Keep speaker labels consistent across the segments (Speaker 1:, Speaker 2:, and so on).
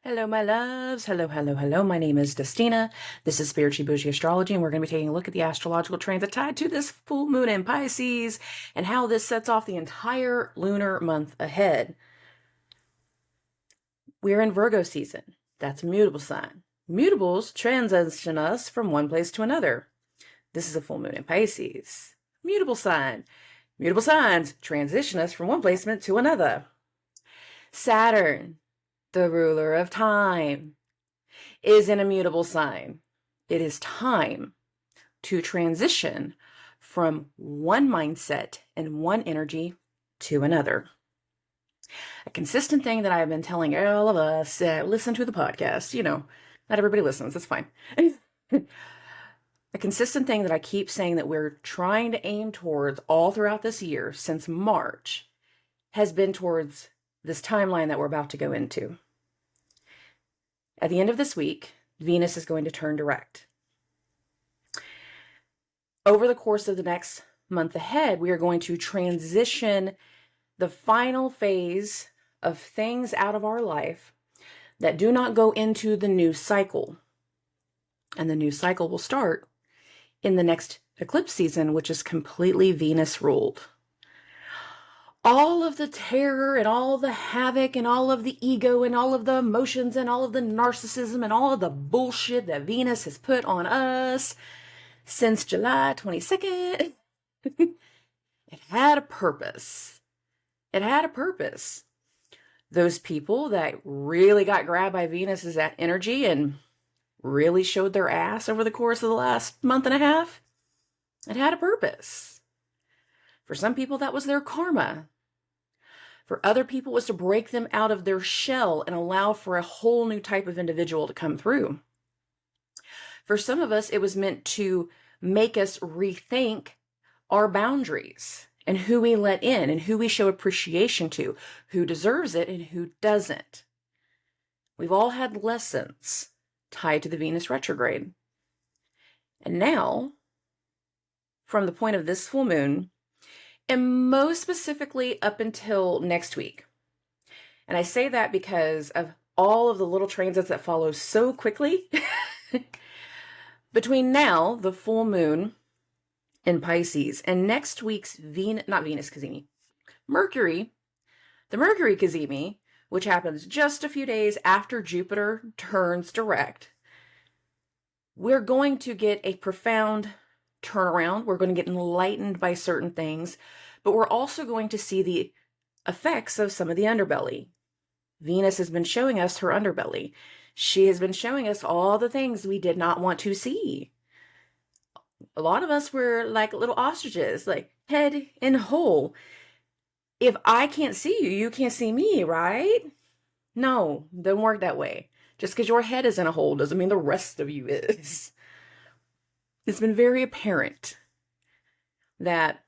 Speaker 1: Hello, my loves. Hello, hello, hello. My name is Destina. This is Spiritually Bougie Astrology, and we're going to be taking a look at the astrological transit tied to this full moon in Pisces and how this sets off the entire lunar month ahead. We're in Virgo season. That's a mutable sign. Mutables transition us from one place to another. This is a full moon in Pisces. Mutable sign. Mutable signs transition us from one placement to another. Saturn, the ruler of time, is an immutable sign. It is time to transition from one mindset and one energy to another. A consistent thing that I've been telling all of us that listen to the podcast, not everybody listens, that's fine. A consistent thing that I keep saying that we're trying to aim towards all throughout this year since March has been towards this timeline that we're about to go into. At the end of this week, Venus is going to turn direct. Over the course of the next month ahead, we are going to transition the final phase of things out of our life that do not go into the new cycle. And the new cycle will start in the next eclipse season, which is completely Venus ruled. All of the terror and all the havoc and all of the ego and all of the emotions and all of the narcissism and all of the bullshit that Venus has put on us since July 22nd, it had a purpose. It had a purpose. Those people that really got grabbed by Venus's energy and really showed their ass over the course of the last month and a half, it had a purpose. For some people, that was their karma. For other people, it was to break them out of their shell and allow for a whole new type of individual to come through. For some of us, it was meant to make us rethink our boundaries and who we let in and who we show appreciation to, who deserves it and who doesn't. We've all had lessons tied to the Venus retrograde. And now, from the point of this full moon, and most specifically up until next week. And I say that because of all of the little transits that follow so quickly. Between now, the full moon in Pisces, and next week's Mercury, the Mercury Cazimi, which happens just a few days after Jupiter turns direct, we're going to get a profound turnaround. We're going to get enlightened by certain things, but we're also going to see the effects of some of the underbelly. Venus has been showing us her underbelly. She has been showing us all the things we did not want to see. A lot of us were like little ostriches, like head in hole. If I can't see you, you can't see me, right? No, doesn't work that way. Just because your head is in a hole doesn't mean the rest of you is. It's been very apparent that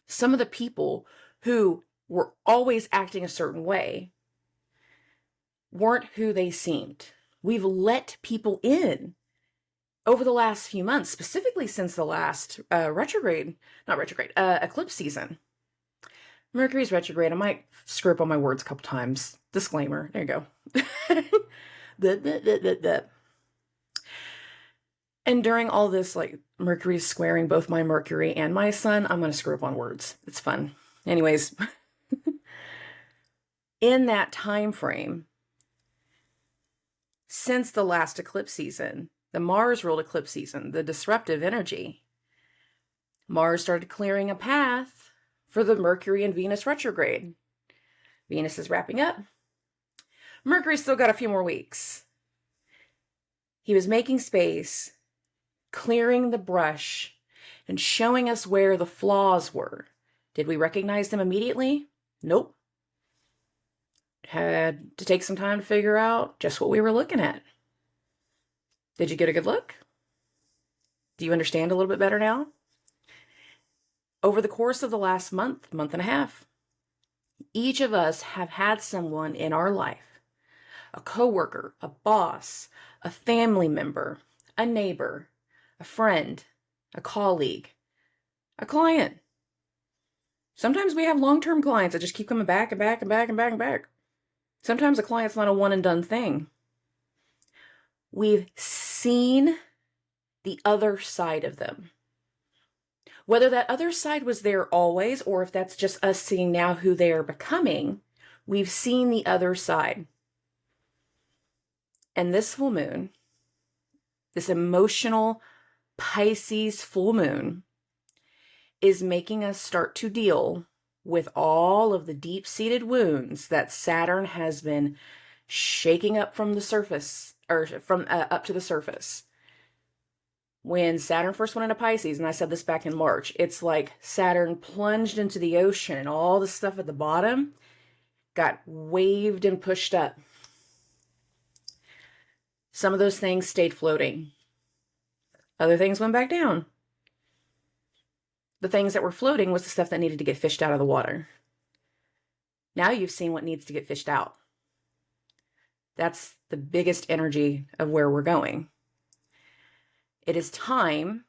Speaker 1: some of the people who were always acting a certain way weren't who they seemed. We've let people in over the last few months, specifically since the last eclipse season. Mercury's retrograde. I might screw up on my words a couple times. Disclaimer. There you go. And during all this, like, Mercury's squaring both my Mercury and my Sun, I'm going to screw up on words. It's fun. Anyways, in that time frame, since the last eclipse season, the Mars-ruled eclipse season, the disruptive energy, Mars started clearing a path for the Mercury and Venus retrograde. Venus is wrapping up. Mercury's still got a few more weeks. He was making space, clearing the brush, and showing us where the flaws were. Did we recognize them immediately? Nope. Had to take some time to figure out just what we were looking at. Did you get a good look? Do you understand a little bit better now? Over the course of the last month and a half, each of us have had someone in our life, a coworker, a boss, a family member, a neighbor, a friend, a colleague, a client. Sometimes we have long-term clients that just keep coming back and back and back and back and back. Sometimes a client's not a one and done thing. We've seen the other side of them. Whether that other side was there always, or if that's just us seeing now who they are becoming, we've seen the other side. And this full moon, this emotional Pisces full moon, is making us start to deal with all of the deep-seated wounds that Saturn has been shaking up from the surface, or from up to the surface. When Saturn first went into Pisces, and I said this back in March, it's like Saturn plunged into the ocean and all the stuff at the bottom got waved and pushed up. Some of those things stayed floating. Other things went back down. The things that were floating was the stuff that needed to get fished out of the water. Now you've seen what needs to get fished out. That's the biggest energy of where we're going. It is time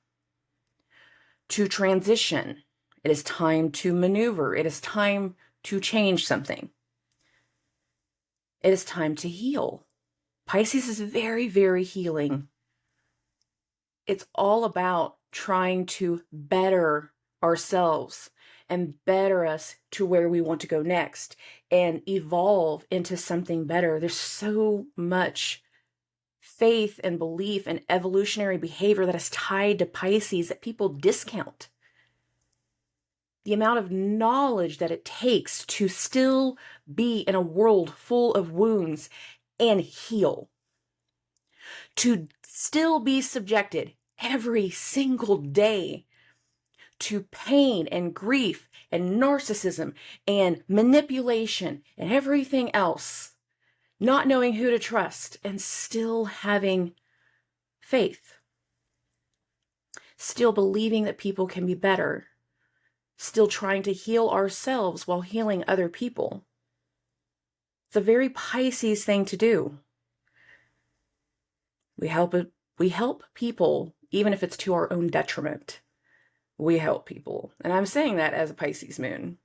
Speaker 1: to transition. It is time to maneuver. It is time to change something. It is time to heal. Pisces is very, very healing. It's all about trying to better ourselves and better us to where we want to go next and evolve into something better. There's so much faith and belief and evolutionary behavior that is tied to Pisces that people discount. The amount of knowledge that it takes to still be in a world full of wounds and heal. To still be subjected every single day to pain and grief and narcissism and manipulation and everything else, not knowing who to trust and still having faith, still believing that people can be better, still trying to heal ourselves while healing other people. It's a very Pisces thing to do. We help people, even if it's to our own detriment. We help people. And I'm saying that as a Pisces moon.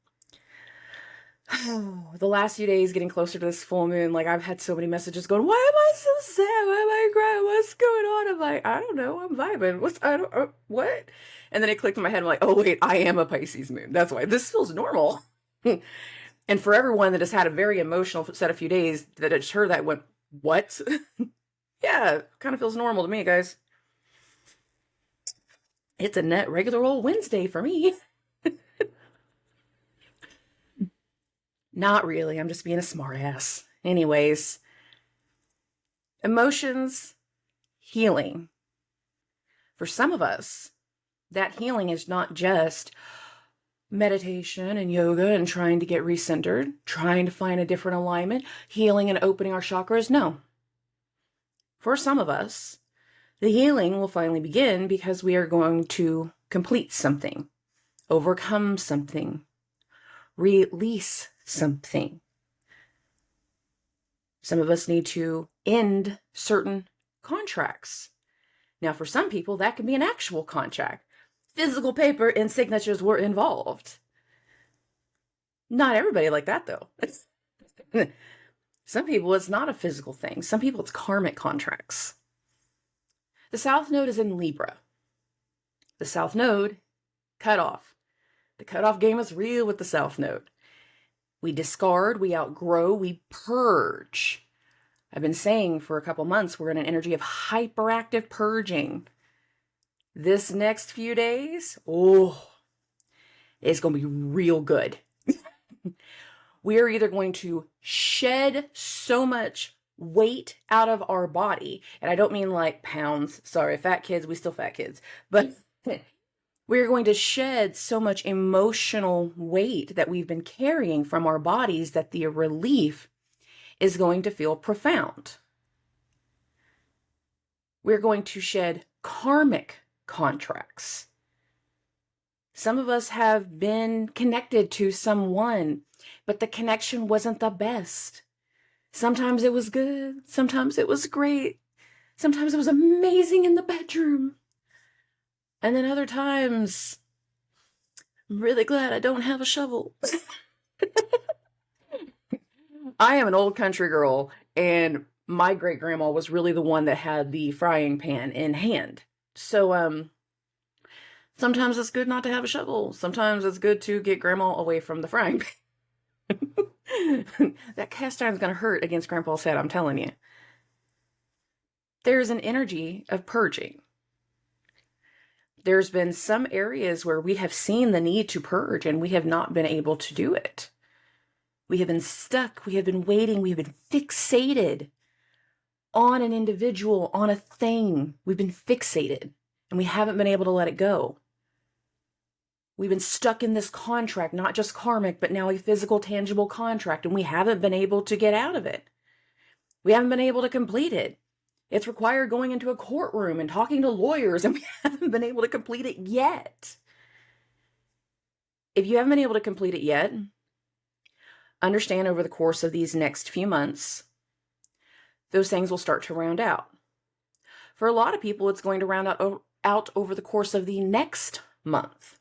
Speaker 1: The last few days getting closer to this full moon, like I've had so many messages going, why am I so sad? Why am I crying? What's going on? I'm like, I don't know. I'm vibing. What? And then it clicked in my head. I'm like, oh wait, I am a Pisces moon. That's why this feels normal. And for everyone that has had a very emotional set of few days that I just heard that went, what? Yeah, kind of feels normal to me, guys. It's a net regular old Wednesday for me. Not really. I'm just being a smartass. Anyways, emotions, healing. For some of us, that healing is not just meditation and yoga and trying to get recentered, trying to find a different alignment, healing and opening our chakras. No. For some of us, the healing will finally begin because we are going to complete something, overcome something, release something. Some of us need to end certain contracts. Now, for some people, that can be an actual contract. Physical paper and signatures were involved. Not everybody like that, though. Some people, it's not a physical thing. Some people, it's karmic contracts. The South Node is in Libra. The South Node, cut off. The cutoff game is real with the South Node. We discard, we outgrow, we purge. I've been saying for a couple months, we're in an energy of hyperactive purging. This next few days, it's going to be real good. We are either going to shed so much weight out of our body, and I don't mean like pounds. Sorry, fat kids, we still fat kids. But we're going to shed so much emotional weight that we've been carrying from our bodies that the relief is going to feel profound. We're going to shed karmic contracts. Some of us have been connected to someone, but the connection wasn't the best. Sometimes it was good. Sometimes it was great. Sometimes it was amazing in the bedroom. And then other times, I'm really glad I don't have a shovel. I am an old country girl, and my great grandma was really the one that had the frying pan in hand. So, sometimes it's good not to have a shovel. Sometimes it's good to get grandma away from the frying pan. That cast iron's gonna hurt against grandpa's head, I'm telling you. There's an energy of purging. There's been some areas where we have seen the need to purge and we have not been able to do it. We have been stuck. We have been waiting. We have been fixated on an individual, on a thing. We've been fixated and we haven't been able to let it go. We've been stuck in this contract, not just karmic, but now a physical, tangible contract, and we haven't been able to get out of it. We haven't been able to complete it. It's required going into a courtroom and talking to lawyers, and we haven't been able to complete it yet. If you haven't been able to complete it yet, understand over the course of these next few months, those things will start to round out. For a lot of people, it's going to round out over the course of the next month.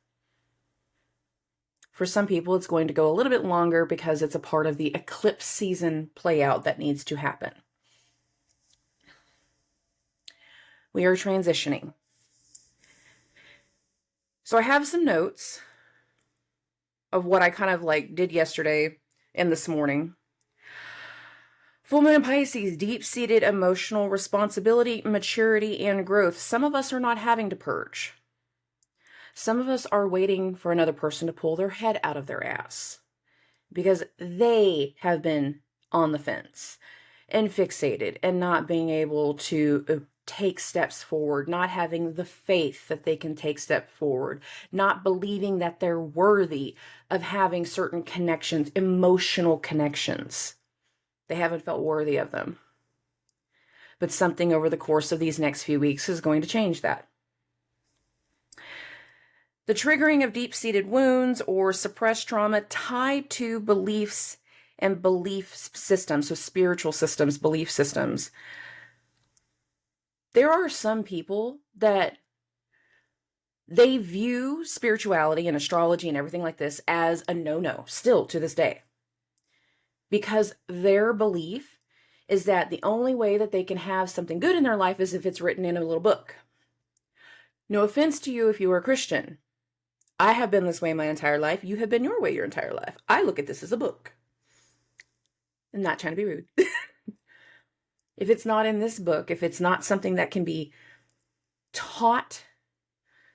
Speaker 1: For some people, it's going to go a little bit longer because it's a part of the eclipse season play out that needs to happen. We are transitioning. So I have some notes of what I kind of did yesterday and this morning. Full moon in Pisces, deep-seated emotional responsibility, maturity, and growth. Some of us are not having to purge. Some of us are waiting for another person to pull their head out of their ass because they have been on the fence and fixated and not being able to take steps forward, not having the faith that they can take steps forward, not believing that they're worthy of having certain connections, emotional connections. They haven't felt worthy of them. But something over the course of these next few weeks is going to change that. The triggering of deep-seated wounds or suppressed trauma tied to beliefs and belief systems, so spiritual systems, belief systems. There are some people that they view spirituality and astrology and everything like this as a no-no, still to this day. Because their belief is that the only way that they can have something good in their life is if it's written in a little book. No offense to you if you are a Christian. I have been this way my entire life. You have been your way your entire life. I look at this as a book. I'm not trying to be rude. If it's not in this book, if it's not something that can be taught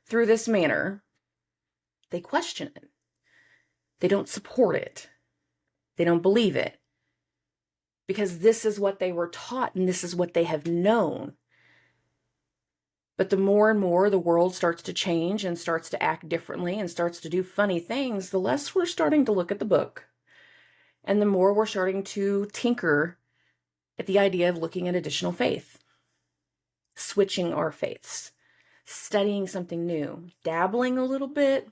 Speaker 1: through this manner, they question it. They don't support it. They don't believe it. Because this is what they were taught and this is what they have known. But the more and more the world starts to change and starts to act differently and starts to do funny things, the less we're starting to look at the book. And the more we're starting to tinker at the idea of looking at additional faith, switching our faiths, studying something new, dabbling a little bit.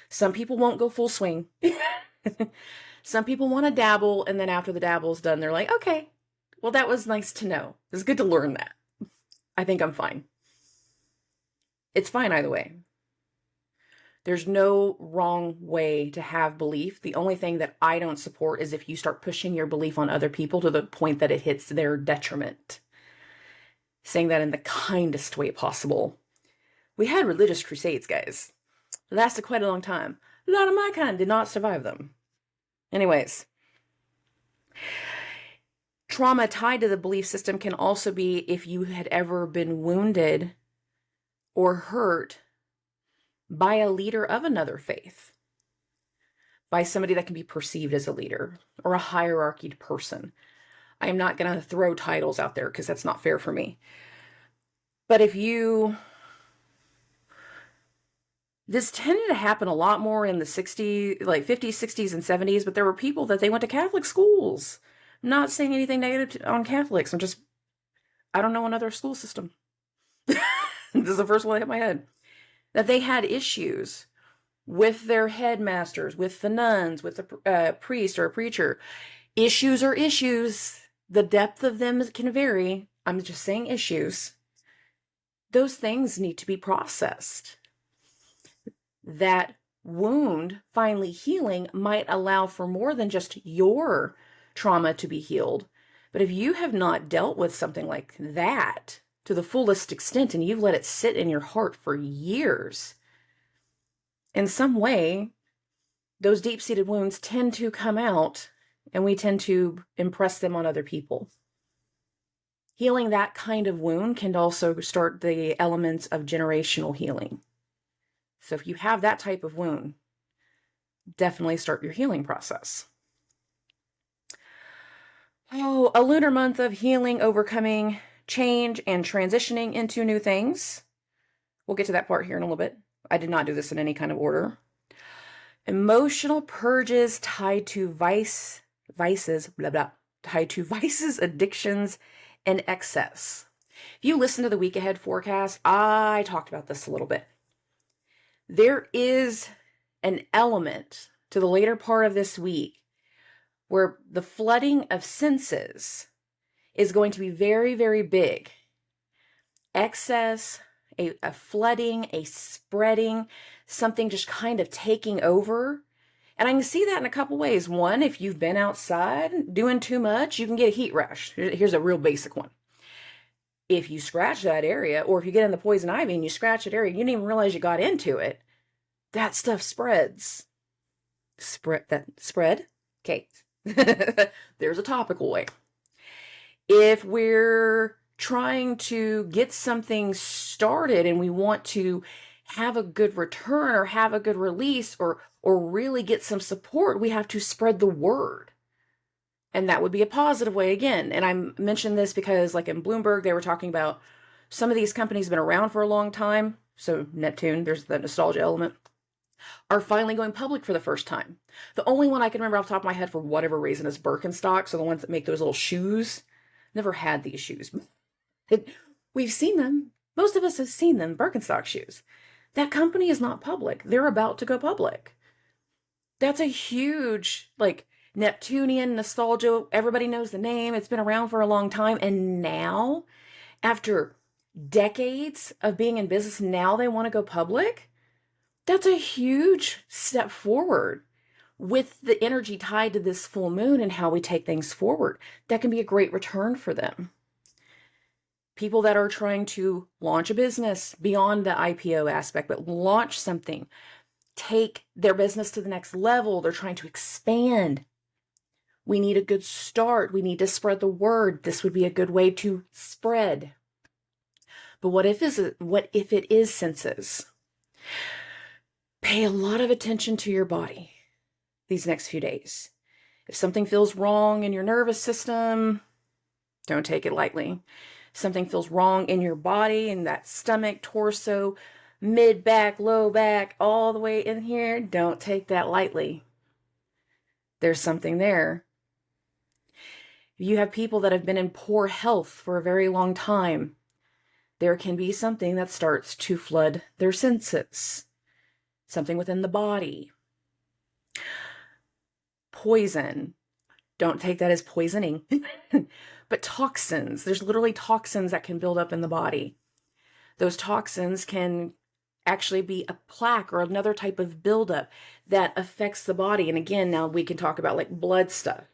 Speaker 1: Some people won't go full swing. Some people want to dabble, and then after the dabble's done, they're like, okay, well, that was nice to know. It's good to learn that. I think I'm fine. It's fine either way. There's no wrong way to have belief. The only thing that I don't support is if you start pushing your belief on other people to the point that it hits their detriment. Saying that in the kindest way possible. We had religious crusades, guys. It lasted quite a long time. A lot of my kind did not survive them. Anyways. Trauma tied to the belief system can also be if you had ever been wounded or hurt by a leader of another faith, by somebody that can be perceived as a leader or a hierarchied person. I am not going to throw titles out there because that's not fair for me. But this tended to happen a lot more in the 60s, 50s, 60s, and 70s, but there were people that they went to Catholic schools. I'm not saying anything negative on Catholics. I don't know another school system. This is the first one that hit my head. That they had issues with their headmasters, with the nuns, with the priest or a preacher. Issues are issues. The depth of them can vary. I'm just saying issues. Those things need to be processed. That wound finally healing might allow for more than just your trauma to be healed. But if you have not dealt with something like that to the fullest extent and you've let it sit in your heart for years, in some way, those deep-seated wounds tend to come out and we tend to impress them on other people. Healing that kind of wound can also start the elements of generational healing. So if you have that type of wound, definitely start your healing process. Oh, a lunar month of healing, overcoming, change, and transitioning into new things. We'll get to that part here in a little bit. I did not do this in any kind of order. Emotional purges tied to vices, addictions, and excess. If you listen to the week ahead forecast, I talked about this a little bit. There is an element to the later part of this week where the flooding of senses is going to be very, very big. Excess, a flooding, a spreading, something just kind of taking over. And I can see that in a couple ways. One, if you've been outside doing too much, you can get a heat rash. Here's a real basic one. If you scratch that area, or if you get in the poison ivy and you scratch that area, you didn't even realize you got into it, that stuff spreads. Spread? Okay. There's a topical way. If we're trying to get something started and we want to have a good return or have a good release or really get some support, we have to spread the word. And that would be a positive way again. And I mentioned this because like in Bloomberg, they were talking about some of these companies have been around for a long time. So Neptune, there's the nostalgia element, are finally going public for the first time. The only one I can remember off the top of my head for whatever reason is Birkenstock. So the ones that make those little shoes. Never had these shoes. We've seen them. Most of us have seen them, Birkenstock shoes. That company is not public. They're about to go public. That's a huge, like, Neptunian nostalgia. Everybody knows the name. It's been around for a long time. And now, after decades of being in business, now they want to go public. That's a huge step forward with the energy tied to this full moon and how we take things forward. That can be a great return for them. People that are trying to launch a business beyond the IPO aspect, but launch something, take their business to the next level. They're trying to expand. We need a good start. We need to spread the word. This would be a good way to spread. But what if it is senses? Pay a lot of attention to your body these next few days. If something feels wrong in your nervous system, don't take it lightly. If something feels wrong in your body, in that stomach, torso, mid back, low back, all the way in here, don't take that lightly. There's something there. If you have people that have been in poor health for a very long time, there can be something that starts to flood their senses. Something within the body. Poison. Don't take that as poisoning. But toxins. There's literally toxins that can build up in the body. Those toxins can actually be a plaque or another type of buildup that affects the body. And again, now we can talk about like blood stuff.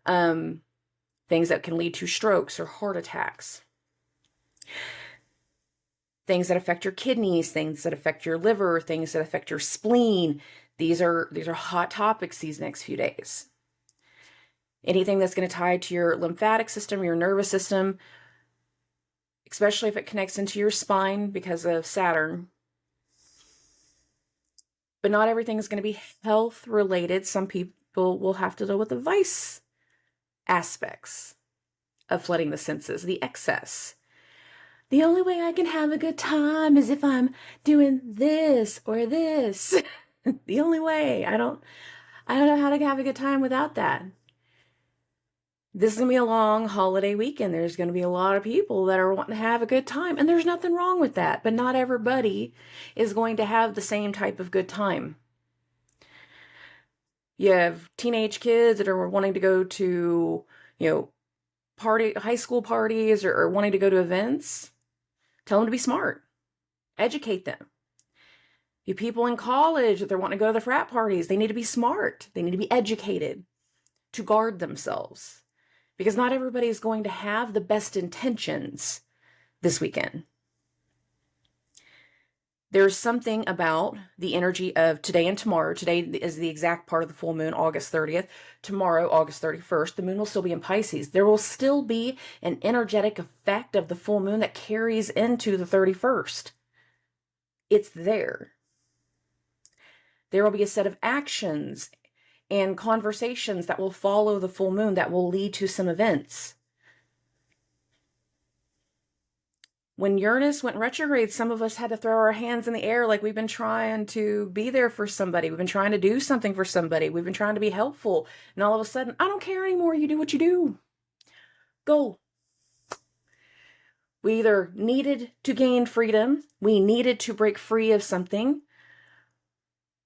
Speaker 1: Things that can lead to strokes or heart attacks. Things that affect your kidneys, things that affect your liver, things that affect your spleen. These are hot topics these next few days. Anything that's going to tie to your lymphatic system, your nervous system, especially if it connects into your spine because of Saturn. But not everything is going to be health related. Some people will have to deal with the vice aspects of flooding the senses, the excess. The only way I can have a good time is if I'm doing this or this. The only way. I don't know how to have a good time without that. This is going to be a long holiday weekend. There's going to be a lot of people that are wanting to have a good time, and there's nothing wrong with that. But not everybody is going to have the same type of good time. You have teenage kids that are wanting to go to, high school parties or wanting to go to events. Tell them to be smart. Educate them. You people in college that they're wanting to go to the frat parties, they need to be smart. They need to be educated. to guard themselves, because not everybody is going to have the best intentions this weekend. There's something about the energy of today and tomorrow. Today is the exact part of the full moon, August 30th. Tomorrow, August 31st, the moon will still be in Pisces. There will still be an energetic effect of the full moon that carries into the 31st. It's there. There will be a set of actions and conversations that will follow the full moon that will lead to some events. When Uranus went retrograde, some of us had to throw our hands in the air like we've been trying to be there for somebody. We've been trying to do something for somebody. We've been trying to be helpful. And all of a sudden, I don't care anymore. You do what you do. Go. We either needed to gain freedom, we needed to break free of something,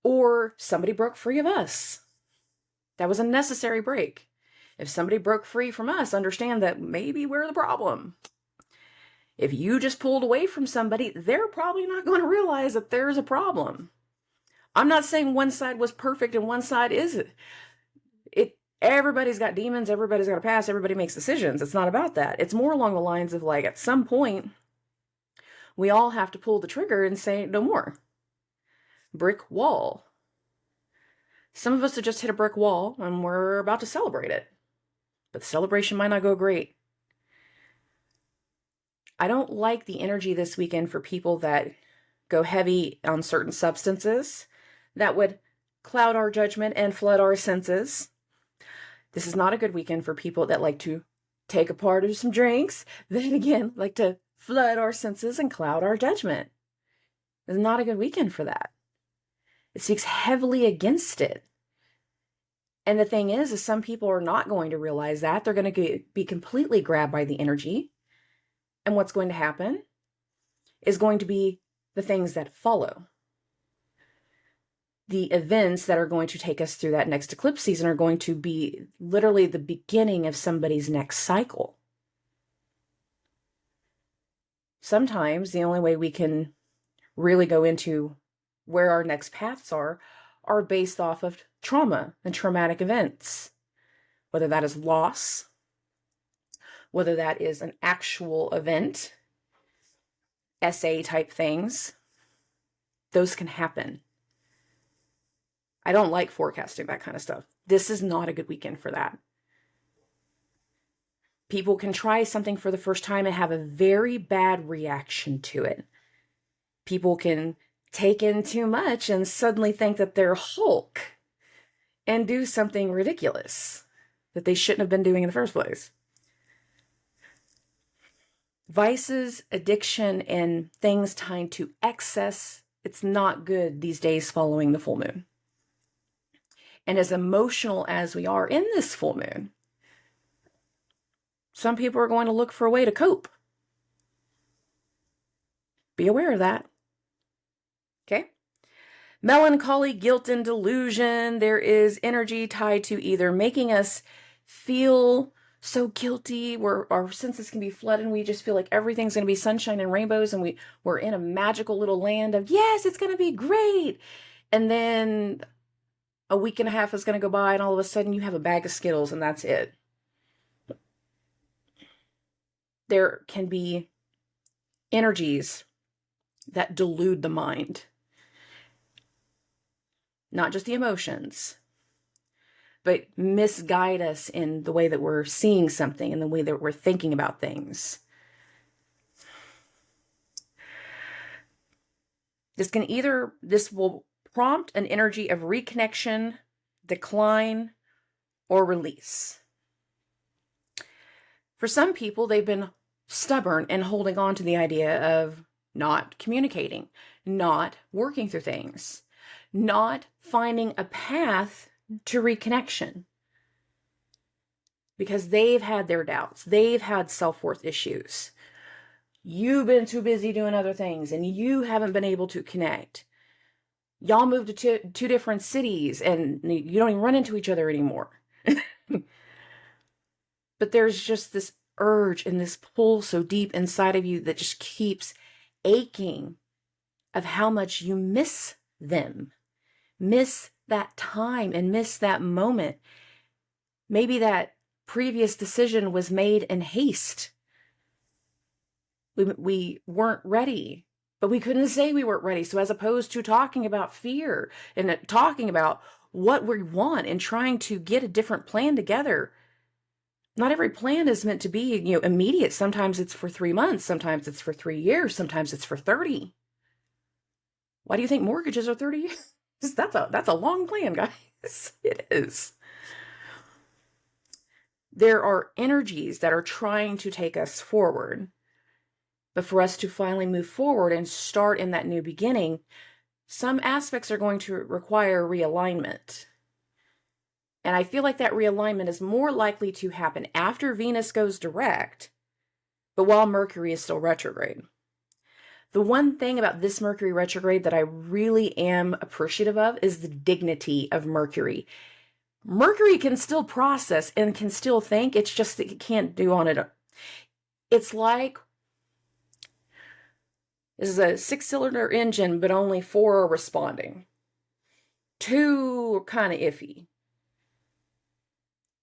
Speaker 1: or somebody broke free of us. That was a necessary break. If somebody broke free from us, understand that maybe we're the problem. If you just pulled away from somebody, they're probably not going to realize that there's a problem. I'm not saying one side was perfect and one side isn't. Everybody's got demons, everybody's got a past, everybody makes decisions. It's not about that. It's more along the lines of like, at some point, we all have to pull the trigger and say, no more. Brick wall. Some of us have just hit a brick wall and we're about to celebrate it. But the celebration might not go great. I don't like the energy this weekend for people that go heavy on certain substances that would cloud our judgment and flood our senses. This is not a good weekend for people that like to take a part of some drinks, then again, like to flood our senses and cloud our judgment. It's not a good weekend for that. It speaks heavily against it. And the thing is some people are not going to realize that. They're going to be completely grabbed by the energy. And what's going to happen is going to be the things that follow. The events that are going to take us through that next eclipse season are going to be literally the beginning of somebody's next cycle. Sometimes the only way we can really go into where our next paths are based off of trauma and traumatic events, whether that is loss, whether that is an actual event, essay type things. Those can happen. I don't like forecasting that kind of stuff. This is not a good weekend for that. People can try something for the first time and have a very bad reaction to it. People can take in too much and suddenly think that they're Hulk and do something ridiculous that they shouldn't have been doing in the first place. Vices, addiction, and things tied to excess, it's not good these days following the full moon. And as emotional as we are in this full moon, some people are going to look for a way to cope. Be aware of that. Okay? Melancholy, guilt, and delusion. There is energy tied to either making us feel so guilty, where our senses can be flooded and we just feel like everything's going to be sunshine and rainbows and we're in a magical little land of, yes, it's going to be great. And then a week and a half is going to go by and all of a sudden you have a bag of Skittles and that's it. There can be energies that delude the mind. Not just the emotions, but misguide us in the way that we're seeing something and the way that we're thinking about things. This will prompt an energy of reconnection, decline, or release. For some people, they've been stubborn and holding on to the idea of not communicating, not working through things, not finding a path to reconnection. Because they've had their doubts. They've had self-worth issues. You've been too busy doing other things and you haven't been able to connect. Y'all moved to two different cities and you don't even run into each other anymore. But there's just this urge and this pull so deep inside of you that just keeps aching of how much you miss them, miss that time and miss that moment. Maybe that previous decision was made in haste. We weren't ready, but we couldn't say we weren't ready. So as opposed to talking about fear and talking about what we want and trying to get a different plan together, not every plan is meant to be, immediate. Sometimes it's for 3 months. Sometimes it's for 3 years. Sometimes it's for 30. Why do you think mortgages are 30 years? That's a long plan, guys. It is. There are energies that are trying to take us forward. But for us to finally move forward and start in that new beginning, some aspects are going to require realignment. And I feel like that realignment is more likely to happen after Venus goes direct, but while Mercury is still retrograde. The one thing about this Mercury retrograde that I really am appreciative of is the dignity of Mercury. Mercury can still process and can still think. It's just that it can't do on it. It's like this is a 6-cylinder engine, but only 4 are responding. 2 are kind of iffy.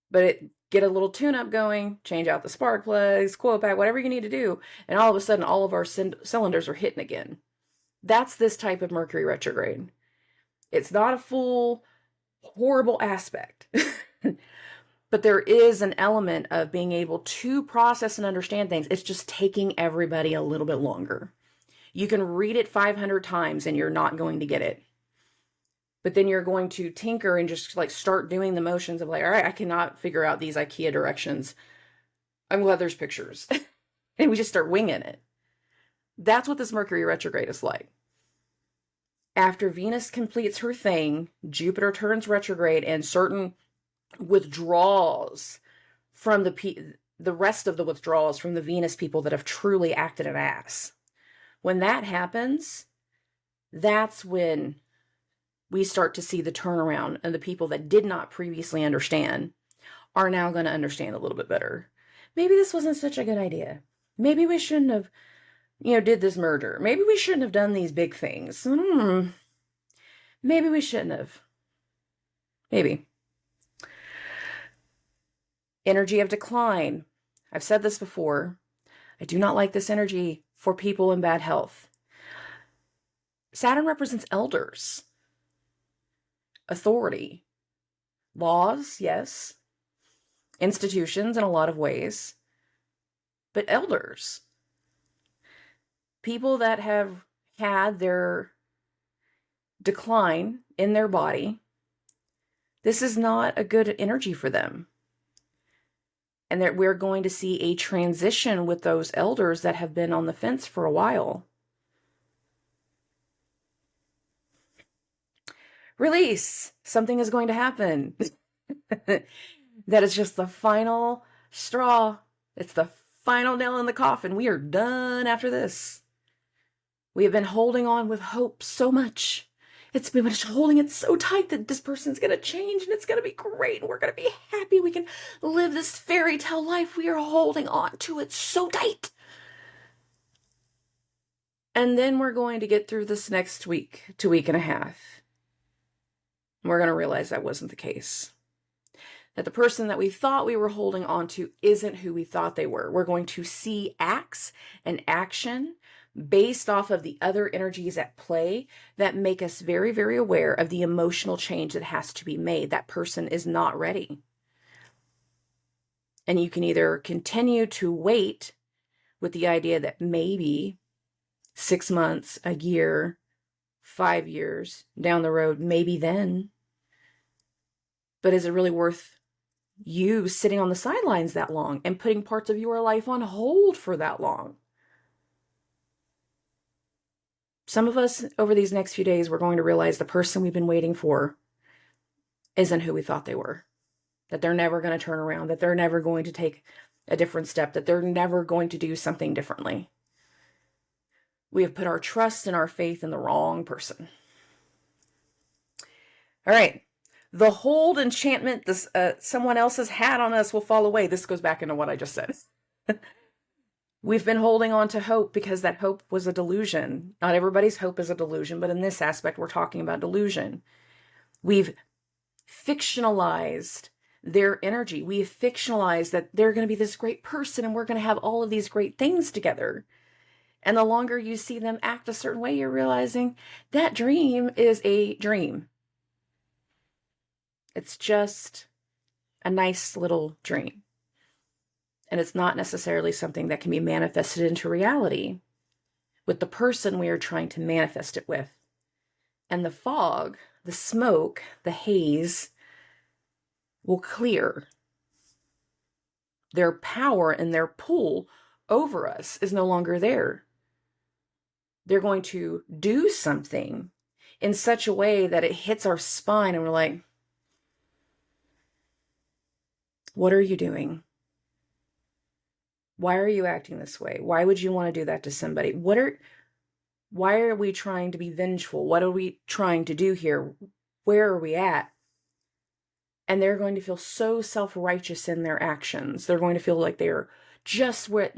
Speaker 1: But get a little tune-up going, change out the spark plugs, coil pack, whatever you need to do, and all of a sudden all of our cylinders are hitting again. That's this type of Mercury retrograde. It's not a full, horrible aspect. But there is an element of being able to process and understand things. It's just taking everybody a little bit longer. You can read it 500 times and you're not going to get it. But then you're going to tinker and just like start doing the motions of like, all right, I cannot figure out these IKEA directions. I'm glad there's pictures. And we just start winging it. That's what this Mercury retrograde is like. After Venus completes her thing, Jupiter turns retrograde and certain withdrawals from the rest of the withdrawals from the Venus people that have truly acted an ass. When that happens, that's when we start to see the turnaround, and the people that did not previously understand are now going to understand a little bit better. Maybe this wasn't such a good idea. Maybe we shouldn't have, did this merger. Maybe we shouldn't have done these big things. Maybe we shouldn't have. Maybe. Energy of decline. I've said this before. I do not like this energy for people in bad health. Saturn represents elders, authority, laws, yes, institutions in a lot of ways, but elders, people that have had their decline in their body. This is not a good energy for them. And that we're going to see a transition with those elders that have been on the fence for a while. Release. Something is going to happen. That is just the final straw. It's the final nail in the coffin. We are done after this. We have been holding on with hope so much. It's been holding it so tight that this person's going to change and it's going to be great and we're going to be happy. We can live this fairy tale life. We are holding on to it so tight. And then we're going to get through this next week to week and a half. And we're going to realize that wasn't the case. That the person that we thought we were holding on to isn't who we thought they were. We're going to see acts and action based off of the other energies at play that make us very, very aware of the emotional change that has to be made. That person is not ready. And you can either continue to wait with the idea that maybe 6 months, a year, 5 years down the road, maybe then. But is it really worth you sitting on the sidelines that long and putting parts of your life on hold for that long? Some of us over these next few days, we're going to realize the person we've been waiting for isn't who we thought they were. That they're never going to turn around, that they're never going to take a different step, that they're never going to do something differently. We have put our trust and our faith in the wrong person. All right. The hold enchantment this someone else has had on us will fall away. This goes back into what I just said. We've been holding on to hope because that hope was a delusion. Not everybody's hope is a delusion, but in this aspect, we're talking about delusion. We've fictionalized their energy. We fictionalize that they're going to be this great person and we're going to have all of these great things together. And the longer you see them act a certain way, you're realizing that dream is a dream. It's just a nice little dream. And it's not necessarily something that can be manifested into reality with the person we are trying to manifest it with. And the fog, the smoke, the haze will clear. Their power and their pull over us is no longer there. They're going to do something in such a way that it hits our spine and we're like, what are you doing? Why are you acting this way? Why would you want to do that to somebody? Why are we trying to be vengeful? What are we trying to do here? Where are we at? And they're going to feel so self-righteous in their actions. They're going to feel like they're just what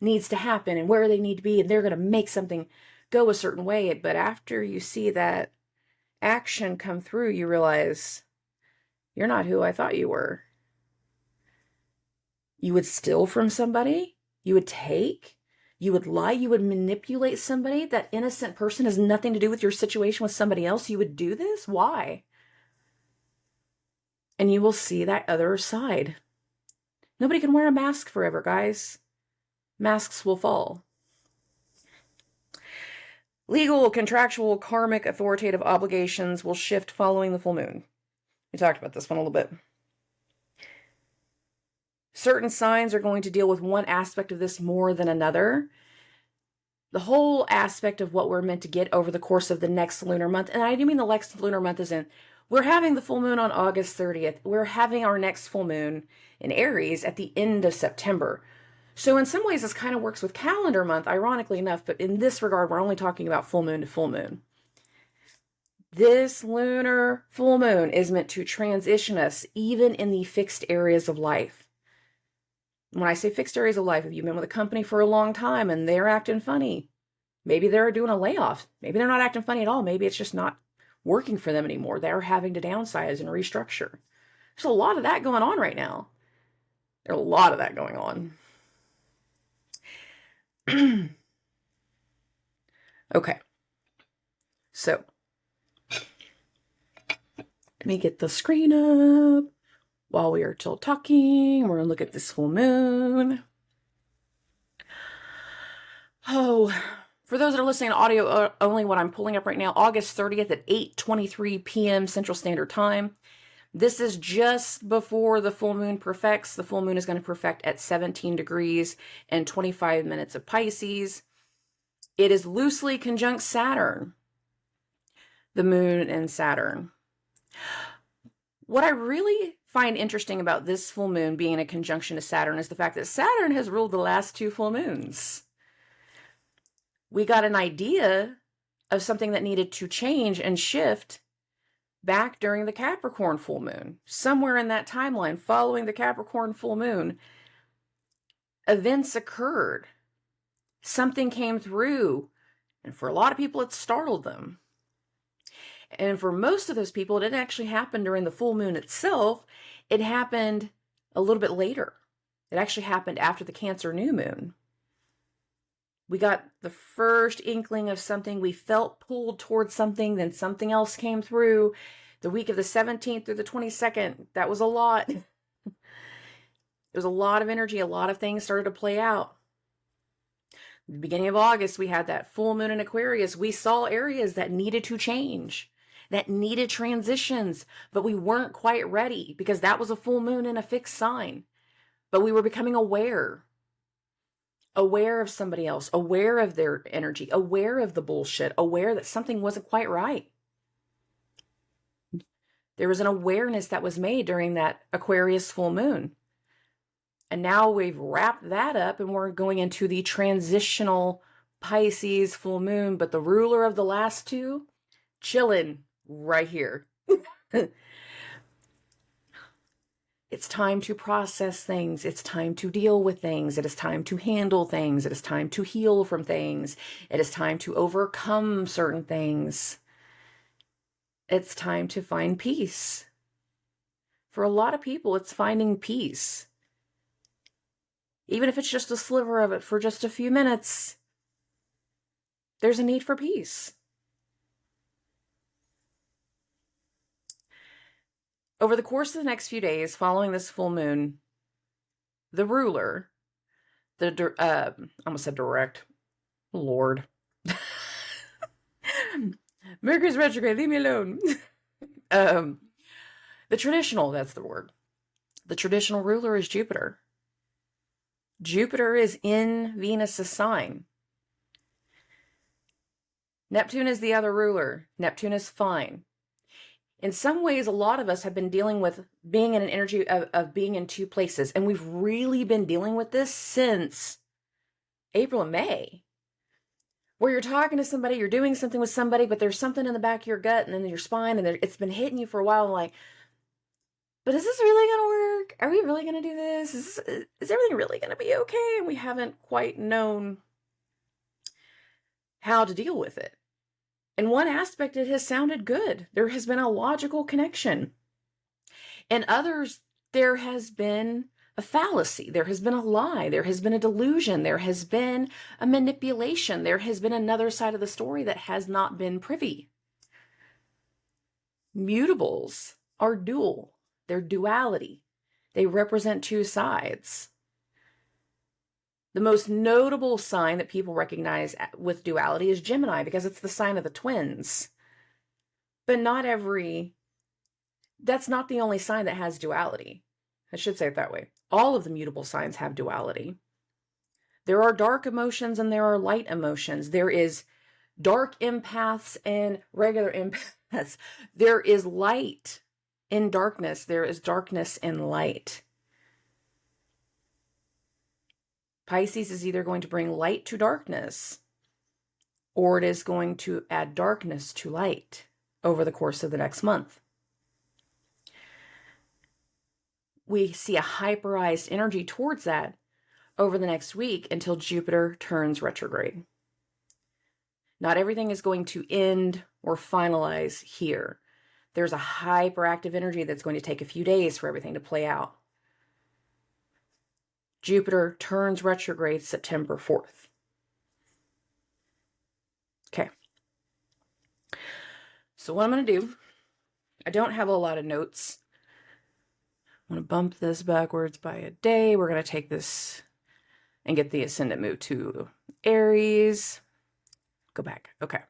Speaker 1: needs to happen and where they need to be, and they're going to make something go a certain way. But after you see that action come through, you realize you're not who I thought you were. You would steal from somebody, you would take, you would lie, you would manipulate somebody. That innocent person has nothing to do with your situation with somebody else. You would do this? Why? And you will see that other side. Nobody can wear a mask forever, guys. Masks will fall. Legal, contractual, karmic, authoritative obligations will shift following the full moon. We talked about this one a little bit. Certain signs are going to deal with one aspect of this more than another. The whole aspect of what we're meant to get over the course of the next lunar month, and I do mean the next lunar month is in, we're having the full moon on August 30th. We're having our next full moon in Aries at the end of September. So in some ways, this kind of works with calendar month, ironically enough, but in this regard, we're only talking about full moon to full moon. This lunar full moon is meant to transition us even in the fixed areas of life. When I say fixed areas of life, if you've been with a company for a long time and they're acting funny, maybe they're doing a layoff. Maybe they're not acting funny at all. Maybe it's just not working for them anymore. They're having to downsize and restructure. There's a lot of that going on right now. There's a lot of that going on. Okay. So, let me get the screen up. While we are still talking, we're going to look at this full moon. Oh, for those that are listening to audio only, what I'm pulling up right now, August 30th at 8:23 p.m. Central Standard Time. This is just before the full moon perfects. The full moon is going to perfect at 17 degrees and 25 minutes of Pisces. It is loosely conjunct Saturn, the moon and Saturn. What I really find interesting about this full moon being a conjunction to Saturn is the fact that Saturn has ruled the last two full moons. We got an idea of something that needed to change and shift back during the Capricorn full moon. Somewhere in that timeline following the Capricorn full moon, events occurred. Something came through, and for a lot of people, it startled them. And for most of those people, it didn't actually happen during the full moon itself. It happened a little bit later. It actually happened after the Cancer new moon. We got the first inkling of something. We felt pulled towards something. Then something else came through. The week of the 17th through the 22nd, that was a lot. There was a lot of energy. A lot of things started to play out. At the beginning of August, we had that full moon in Aquarius. We saw areas that needed to change, that needed transitions, but we weren't quite ready because that was a full moon in a fixed sign. But we were becoming aware of somebody else, aware of their energy, aware of the bullshit, aware that something wasn't quite right. There was an awareness that was made during that Aquarius full moon. And now we've wrapped that up and we're going into the transitional Pisces full moon, but the ruler of the last two, chilling right here. It's time to process things. It's time to deal with things. It is time to handle things. It is time to heal from things. It is time to overcome certain things. It's time to find peace. For a lot of people, it's finding peace. Even if it's just a sliver of it for just a few minutes, there's a need for peace. Over the course of the next few days following this full moon, the ruler, I almost said direct, Lord. Mercury's retrograde, leave me alone. The traditional, that's the word. The traditional ruler is Jupiter. Jupiter is in Venus's sign. Neptune is the other ruler. Neptune is fine. In some ways, a lot of us have been dealing with being in an energy of being in two places. And we've really been dealing with this since April and May. Where you're talking to somebody, you're doing something with somebody, but there's something in the back of your gut and in your spine, and it's been hitting you for a while. And like, but is this really going to work? Are we really going to do this? Is everything really going to be okay? And we haven't quite known how to deal with it. In one aspect, it has sounded good. There has been a logical connection. In others, there has been a fallacy. There has been a lie. There has been a delusion. There has been a manipulation. There has been another side of the story that has not been privy. Mutables are dual. They're duality. They represent two sides. The most notable sign that people recognize with duality is Gemini, because it's the sign of the twins. But that's not the only sign that has duality. I should say it that way. All of the mutable signs have duality. There are dark emotions and there are light emotions. There is dark empaths and regular empaths. There is light in darkness. There is darkness in light. Pisces is either going to bring light to darkness, or it is going to add darkness to light over the course of the next month. We see a hyperized energy towards that over the next week until Jupiter turns retrograde. Not everything is going to end or finalize here. There's a hyperactive energy that's going to take a few days for everything to play out. Jupiter turns retrograde September 4th. Okay. So what I'm going to do, I don't have a lot of notes. I'm going to bump this backwards by a day. We're going to take this and get the Ascendant moved to Aries. Go back. Okay.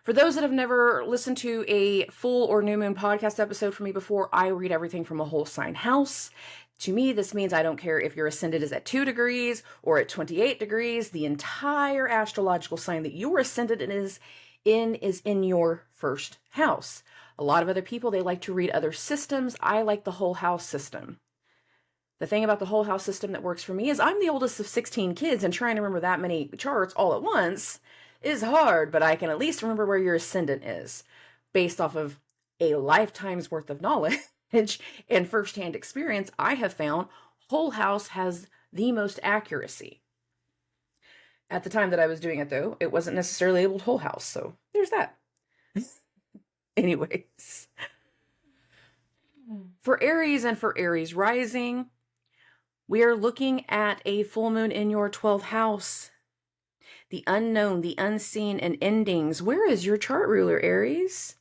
Speaker 1: For those that have never listened to a full or new moon podcast episode from me before, I read everything from a whole sign house. To me, this means I don't care if your ascendant is at 2 degrees or at 28 degrees. The entire astrological sign that your ascendant is in your first house. A lot of other people, they like to read other systems. I like the whole house system. The thing about the whole house system that works for me is I'm the oldest of 16 kids, and trying to remember that many charts all at once is hard, but I can at least remember where your ascendant is based off of a lifetime's worth of knowledge and firsthand experience. I have found whole house has the most accuracy. At the time that I was doing it, though, it wasn't necessarily labeled whole house, so there's that. Anyways, for Aries and for Aries rising, we are looking at a full moon in your 12th house. The unknown, the unseen, and endings. Where is your chart ruler, Aries?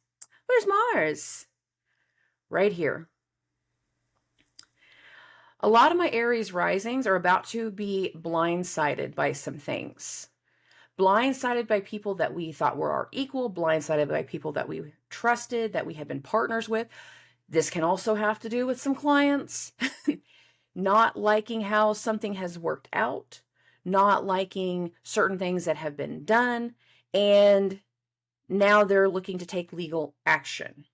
Speaker 1: Where's Mars? Right here. A lot of my Aries risings are about to be blindsided by some things. Blindsided by people that we thought were our equal, blindsided by people that we trusted, that we had been partners with. This can also have to do with some clients not liking how something has worked out, not liking certain things that have been done, and now they're looking to take legal action.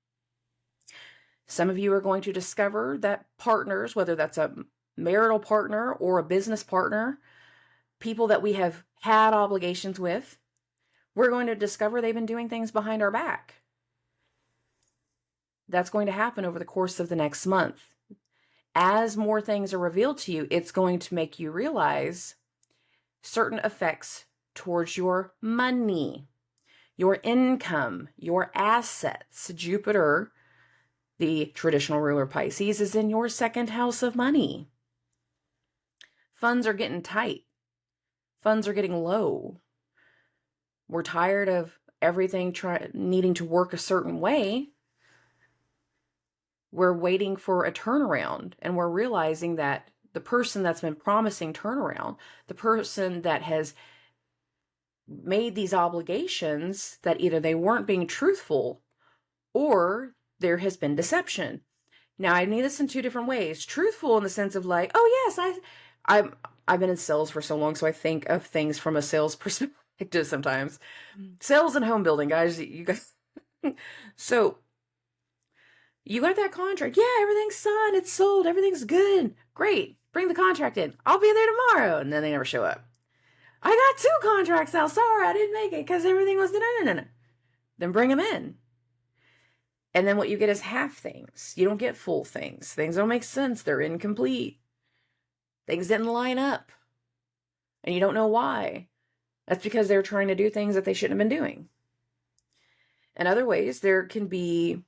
Speaker 1: Some of you are going to discover that partners, whether that's a marital partner or a business partner, people that we have had obligations with, we're going to discover they've been doing things behind our back. That's going to happen over the course of the next month. As more things are revealed to you, it's going to make you realize certain effects towards your money, your income, your assets. Jupiter The traditional ruler Pisces is in your second house of money. Funds are getting tight. Funds are getting low. We're tired of everything needing to work a certain way. We're waiting for a turnaround, and we're realizing that the person that's been promising turnaround, the person that has made these obligations, that either they weren't being truthful or there has been deception. Now, I mean this in two different ways. Truthful in the sense of like, oh yes, I've been in sales for so long, so I think of things from a sales perspective sometimes. Sales and home building, guys, you guys. So you got that contract. Yeah, everything's signed, it's sold, everything's good. Great. Bring the contract in. I'll be there tomorrow. And then they never show up. I got 2 contracts now. Sorry, I didn't make it because everything was no. Then bring them in. And then what you get is half things. You don't get full things. Things don't make sense. They're incomplete. Things didn't line up. And you don't know why. That's because they're trying to do things that they shouldn't have been doing. In other ways, there can be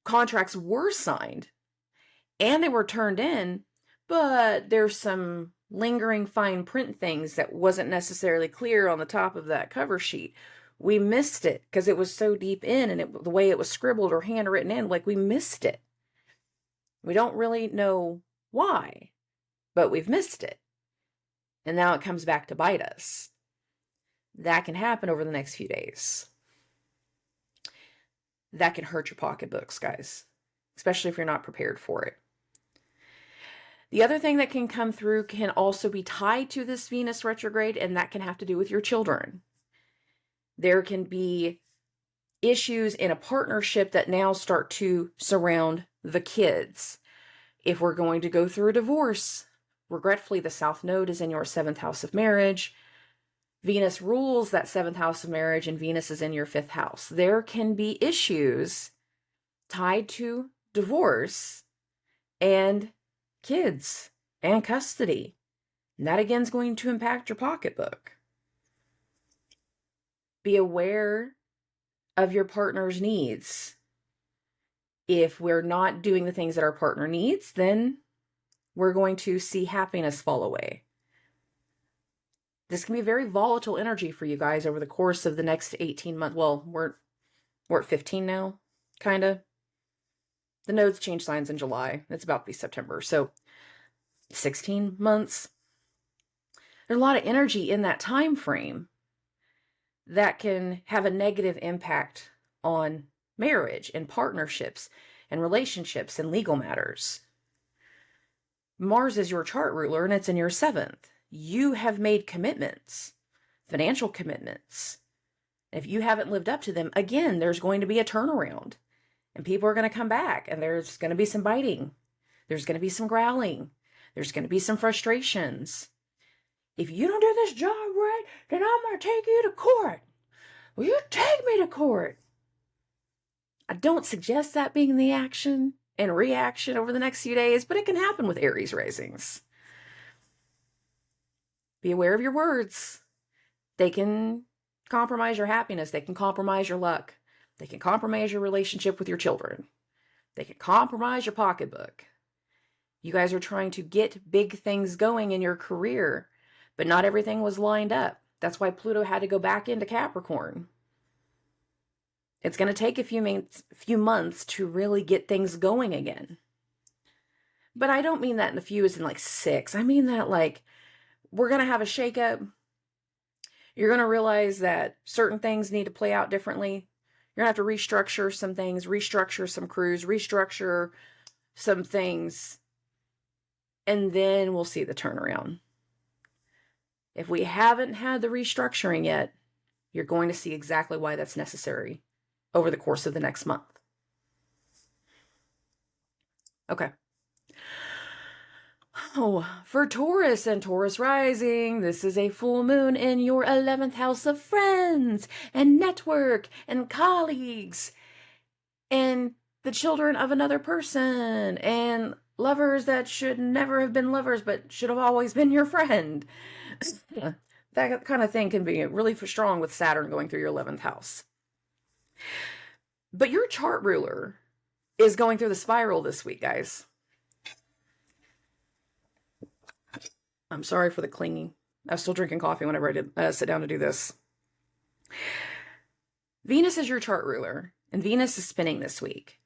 Speaker 1: contracts were signed and they were turned in, but there's some lingering fine print things that wasn't necessarily clear on the top of that cover sheet. We missed it because it was so deep in, and the way it was scribbled or handwritten in, like we missed it. We don't really know why, but we've missed it. And now it comes back to bite us. That can happen over the next few days. That can hurt your pocketbooks, guys, especially if you're not prepared for it. The other thing that can come through can also be tied to this Venus retrograde, and that can have to do with your children. There can be issues in a partnership that now start to surround the kids. If we're going to go through a divorce, regretfully, the South Node is in your 7th house of marriage. Venus rules that 7th house of marriage, and Venus is in your 5th house. There can be issues tied to divorce and kids and custody. And that again is going to impact your pocketbook. Be aware of your partner's needs. If we're not doing the things that our partner needs, then we're going to see happiness fall away. This can be a very volatile energy for you guys over the course of the next 18 months. Well, we're at 15 now, kind of. The nodes change signs in July. It's about to be September. So 16 months. There's a lot of energy in that time frame that can have a negative impact on marriage and partnerships and relationships and legal matters. Mars is your chart ruler, and it's in your 7th. You have made commitments, financial commitments. If you haven't lived up to them, again, there's going to be a turnaround. And people are going to come back, and there's going to be some biting. There's going to be some growling. There's going to be some frustrations. If you don't do this job right, then I'm going to take you to court. Will you take me to court? I don't suggest that being the action and reaction over the next few days, but it can happen with Aries risings. Be aware of your words. They can compromise your happiness. They can compromise your luck. They can compromise your relationship with your children. They can compromise your pocketbook. You guys are trying to get big things going in your career, but not everything was lined up. That's why Pluto had to go back into Capricorn. It's going to take a few months to really get things going again. But I don't mean that in a few as in like 6. I mean that like we're going to have a shakeup. You're going to realize that certain things need to play out differently. You're going to have to restructure some things, restructure some crews, restructure some things, and then we'll see the turnaround. If we haven't had the restructuring yet, you're going to see exactly why that's necessary over the course of the next month. Okay. Oh, for Taurus and Taurus rising, this is a full moon in your 11th house of friends and network and colleagues and the children of another person and lovers that should never have been lovers but should have always been your friend. That kind of thing can be really strong with Saturn going through your 11th house. But your chart ruler is going through the spiral this week, guys. I'm sorry for the clinging. I was still drinking coffee whenever I did sit down to do this. Venus is your chart ruler, and Venus is spinning this week.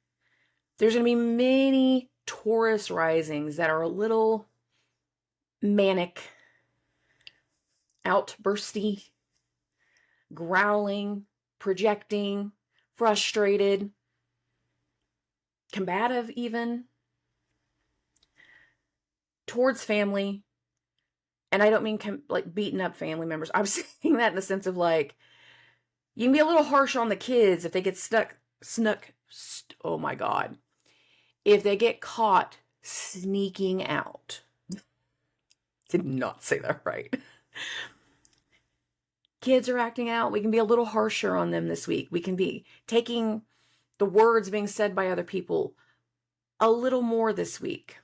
Speaker 1: There's going to be many Taurus risings that are a little manic, outbursty, growling, projecting, frustrated, combative even, towards family. And I don't mean like beating up family members. I'm saying that in the sense of like, you can be a little harsh on the kids if they get oh my God. If they get caught sneaking out. Did not say that right. Kids are acting out. We can be a little harsher on them this week. We can be taking the words being said by other people a little more this week.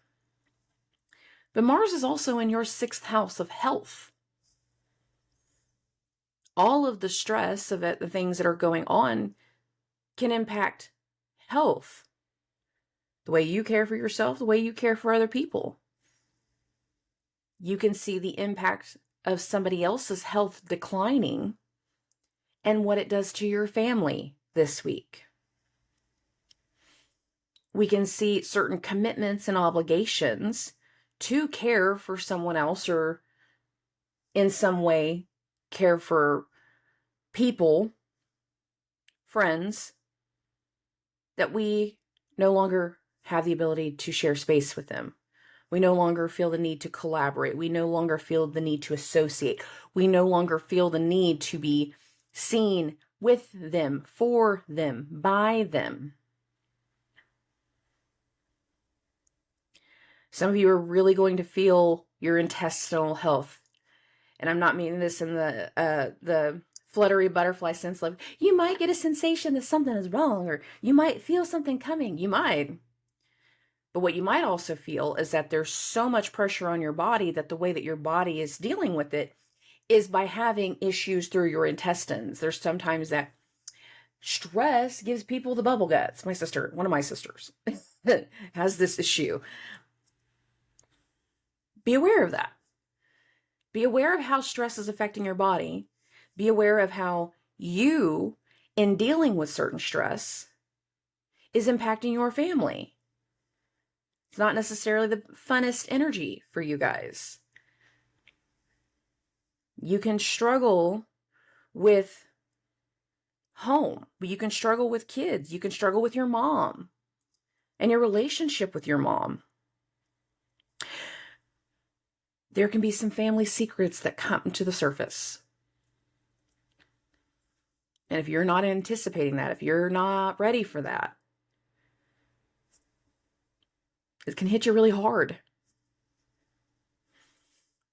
Speaker 1: But Mars is also in your 6th house of health. All of the stress of it, the things that are going on, can impact health. The way you care for yourself, the way you care for other people. You can see the impact of somebody else's health declining and what it does to your family this week. We can see certain commitments and obligations to care for someone else or in some way care for people, friends, that we no longer have the ability to share space with them. We no longer feel the need to collaborate. We no longer feel the need to associate. We no longer feel the need to be seen with them, for them, by them. Some of you are really going to feel your intestinal health. And I'm not meaning this in the fluttery butterfly sense of, you might get a sensation that something is wrong, or you might feel something coming. You might. But what you might also feel is that there's so much pressure on your body that the way that your body is dealing with it is by having issues through your intestines. There's sometimes that stress gives people the bubble guts. My sister, one of my sisters, has this issue. Be aware of that. Be aware of how stress is affecting your body. Be aware of how you, in dealing with certain stress, is impacting your family. It's not necessarily the funnest energy for you guys. You can struggle with home, but you can struggle with kids. You can struggle with your mom and your relationship with your mom. There can be some family secrets that come to the surface. And if you're not anticipating that, if you're not ready for that, it can hit you really hard.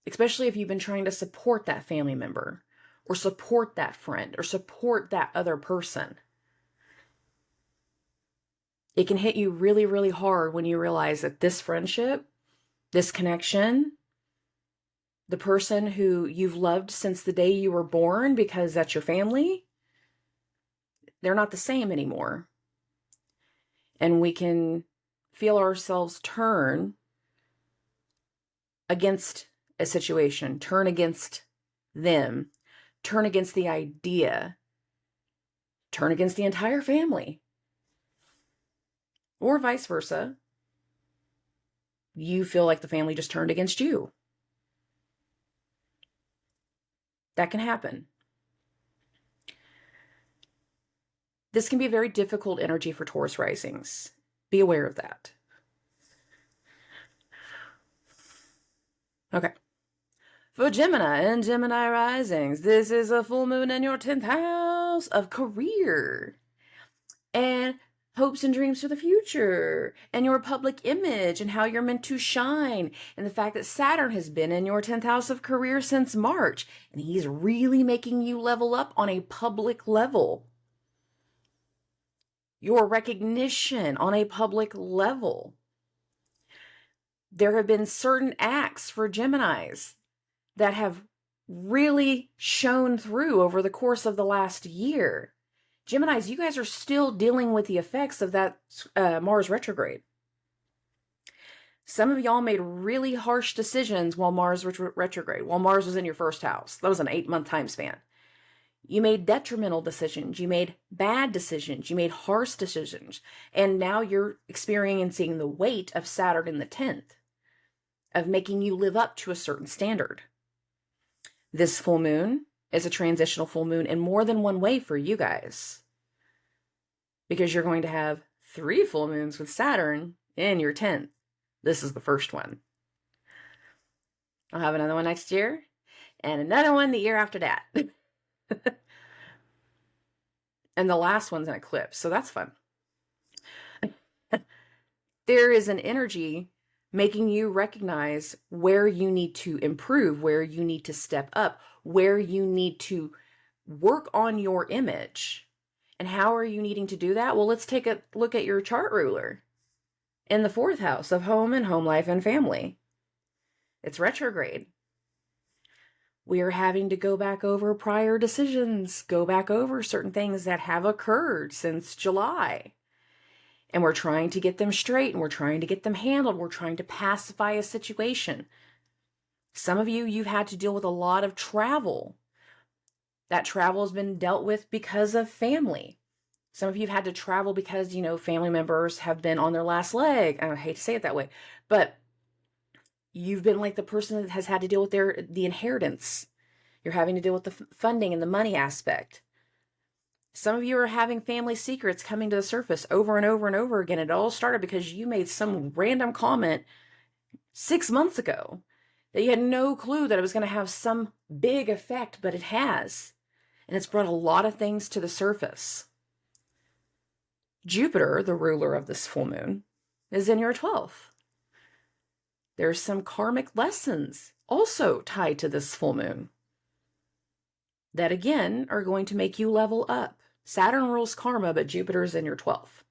Speaker 1: Especially if you've been trying to support that family member, or support that friend, or support that other person. It can hit you really, really hard when you realize that this friendship, this connection, the person who you've loved since the day you were born because that's your family, they're not the same anymore. And we can feel ourselves turn against a situation, turn against them, turn against the idea, turn against the entire family. Or vice versa. You feel like the family just turned against you. That can happen. This can be a very difficult energy for Taurus risings. Be aware of that. Okay. For Gemini and Gemini risings, this is a full moon in your 10th house of career and hopes and dreams for the future and your public image and how you're meant to shine, and the fact that Saturn has been in your 10th house of career since March, and he's really making you level up on a public level. Your recognition on a public level. There have been certain acts for Geminis that have really shown through over the course of the last year. Geminis, you guys are still dealing with the effects of that Mars retrograde. Some of y'all made really harsh decisions while Mars retrograde, while Mars was in your first house. That was an 8-month time span. You made detrimental decisions. You made bad decisions. You made harsh decisions. And now you're experiencing the weight of Saturn in the 10th, of making you live up to a certain standard. This full moon is a transitional full moon in more than one way for you guys, because you're going to have 3 full moons with Saturn in your 10th. This is the first one. I'll have another one next year and another one the year after that. And the last one's an eclipse, so that's fun. There is an energy making you recognize where you need to improve, where you need to step up, where you need to work on your image. And how are you needing to do that? Well, let's take a look at your chart ruler in the 4th house of home and home life and family. It's retrograde. We are having to go back over prior decisions, go back over certain things that have occurred since July. And we're trying to get them straight, and we're trying to get them handled. We're trying to pacify a situation. Some of you, you've had to deal with a lot of travel. That travel has been dealt with because of family. Some of you have had to travel because, family members have been on their last leg. I hate to say it that way, but you've been like the person that has had to deal with the inheritance. You're having to deal with the funding and the money aspect. Some of you are having family secrets coming to the surface over and over and over again. It all started because you made some random comment 6 months ago that you had no clue that it was going to have some big effect, but it has. And it's brought a lot of things to the surface. Jupiter, the ruler of this full moon, is in your 12th. There's some karmic lessons also tied to this full moon that, again, are going to make you level up. Saturn rules karma, but Jupiter's in your 12th.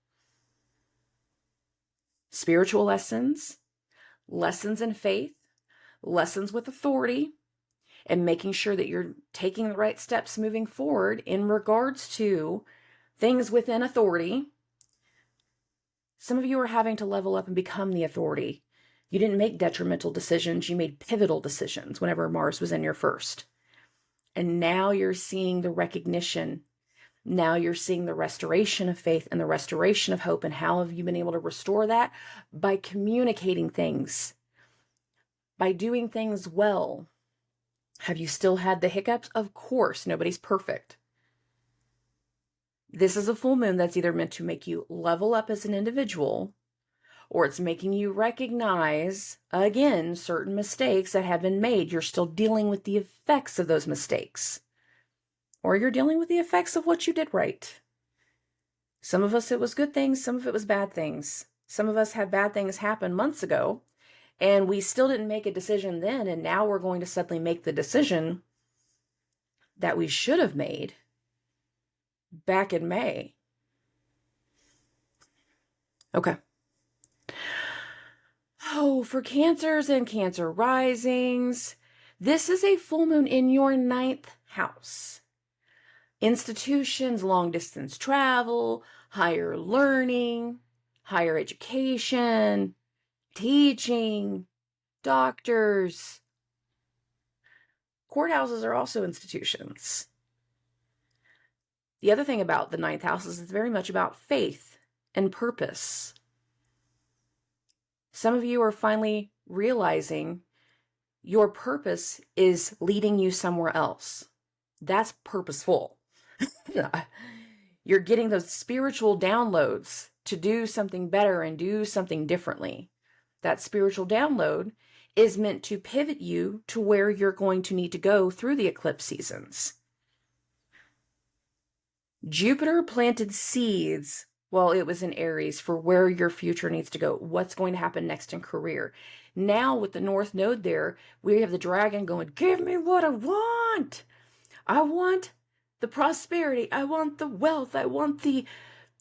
Speaker 1: Spiritual lessons, lessons in faith, lessons with authority, and making sure that you're taking the right steps moving forward in regards to things within authority. Some of you are having to level up and become the authority. You didn't make detrimental decisions. You made pivotal decisions whenever Mars was in your first. And now you're seeing the recognition. Now you're seeing the restoration of faith and the restoration of hope. And how have you been able to restore that? By communicating things, by doing things well. Have you still had the hiccups? Of course, nobody's perfect. This is a full moon that's either meant to make you level up as an individual, or it's making you recognize, again, certain mistakes that have been made. You're still dealing with the effects of those mistakes. Or you're dealing with the effects of what you did right. Some of us, it was good things. Some of it was bad things. Some of us had bad things happen months ago, and we still didn't make a decision then, and now we're going to suddenly make the decision that we should have made back in May. Okay. Oh, for Cancers and Cancer risings, this is a full moon in your 9th house. Institutions, long distance travel, higher learning, higher education, teaching, doctors. Courthouses are also institutions. The other thing about the 9th house is it's very much about faith and purpose. Some of you are finally realizing your purpose is leading you somewhere else. That's purposeful. You're getting those spiritual downloads to do something better and do something differently. That spiritual download is meant to pivot you to where you're going to need to go through the eclipse seasons. Jupiter planted seeds while it was in Aries for where your future needs to go, what's going to happen next in career. Now with the North Node there, we have the dragon going, give me what I want. I want the prosperity. I want the wealth. I want the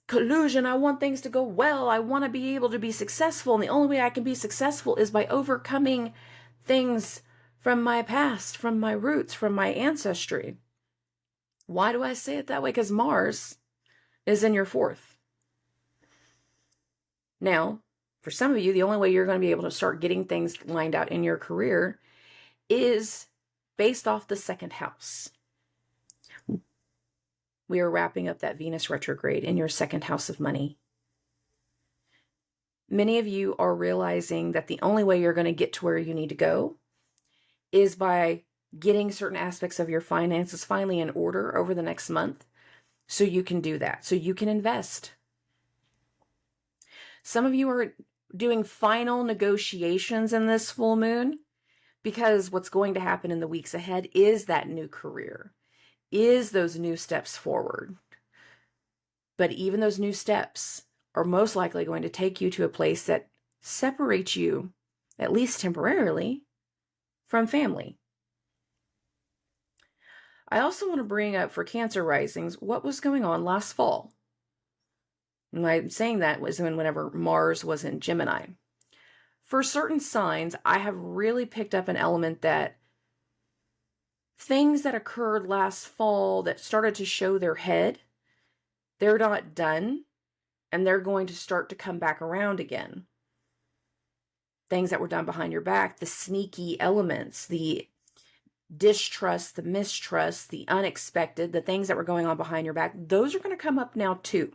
Speaker 1: collusion. I want things to go well. I want to be able to be successful. And the only way I can be successful is by overcoming things from my past, from my roots, from my ancestry. Why do I say it that way? Because Mars is in your 4th. Now, for some of you, the only way you're going to be able to start getting things lined out in your career is based off the 2nd house. We are wrapping up that Venus retrograde in your 2nd house of money. Many of you are realizing that the only way you're going to get to where you need to go is by getting certain aspects of your finances finally in order over the next month, so you can do that, so you can invest. Some of you are doing final negotiations in this full moon, because what's going to happen in the weeks ahead is that new career, is those new steps forward. But even those new steps are most likely going to take you to a place that separates you, at least temporarily, from family. I also want to bring up for Cancer risings what was going on last fall. And I'm saying that was whenever Mars was in Gemini. For certain signs, I have really picked up an element that things that occurred last fall that started to show their head, they're not done, and they're going to start to come back around again. Things that were done behind your back, the sneaky elements, the distrust, the mistrust, the unexpected, the things that were going on behind your back, those are going to come up now too.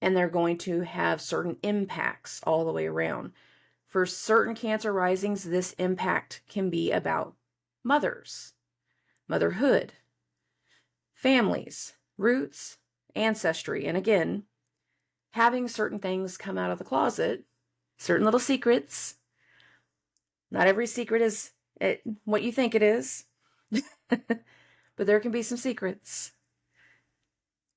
Speaker 1: And they're going to have certain impacts all the way around. For certain Cancer risings, this impact can be about mothers, motherhood, families, roots, ancestry. And again, having certain things come out of the closet, certain little secrets. Not every secret is what you think it is, but there can be some secrets.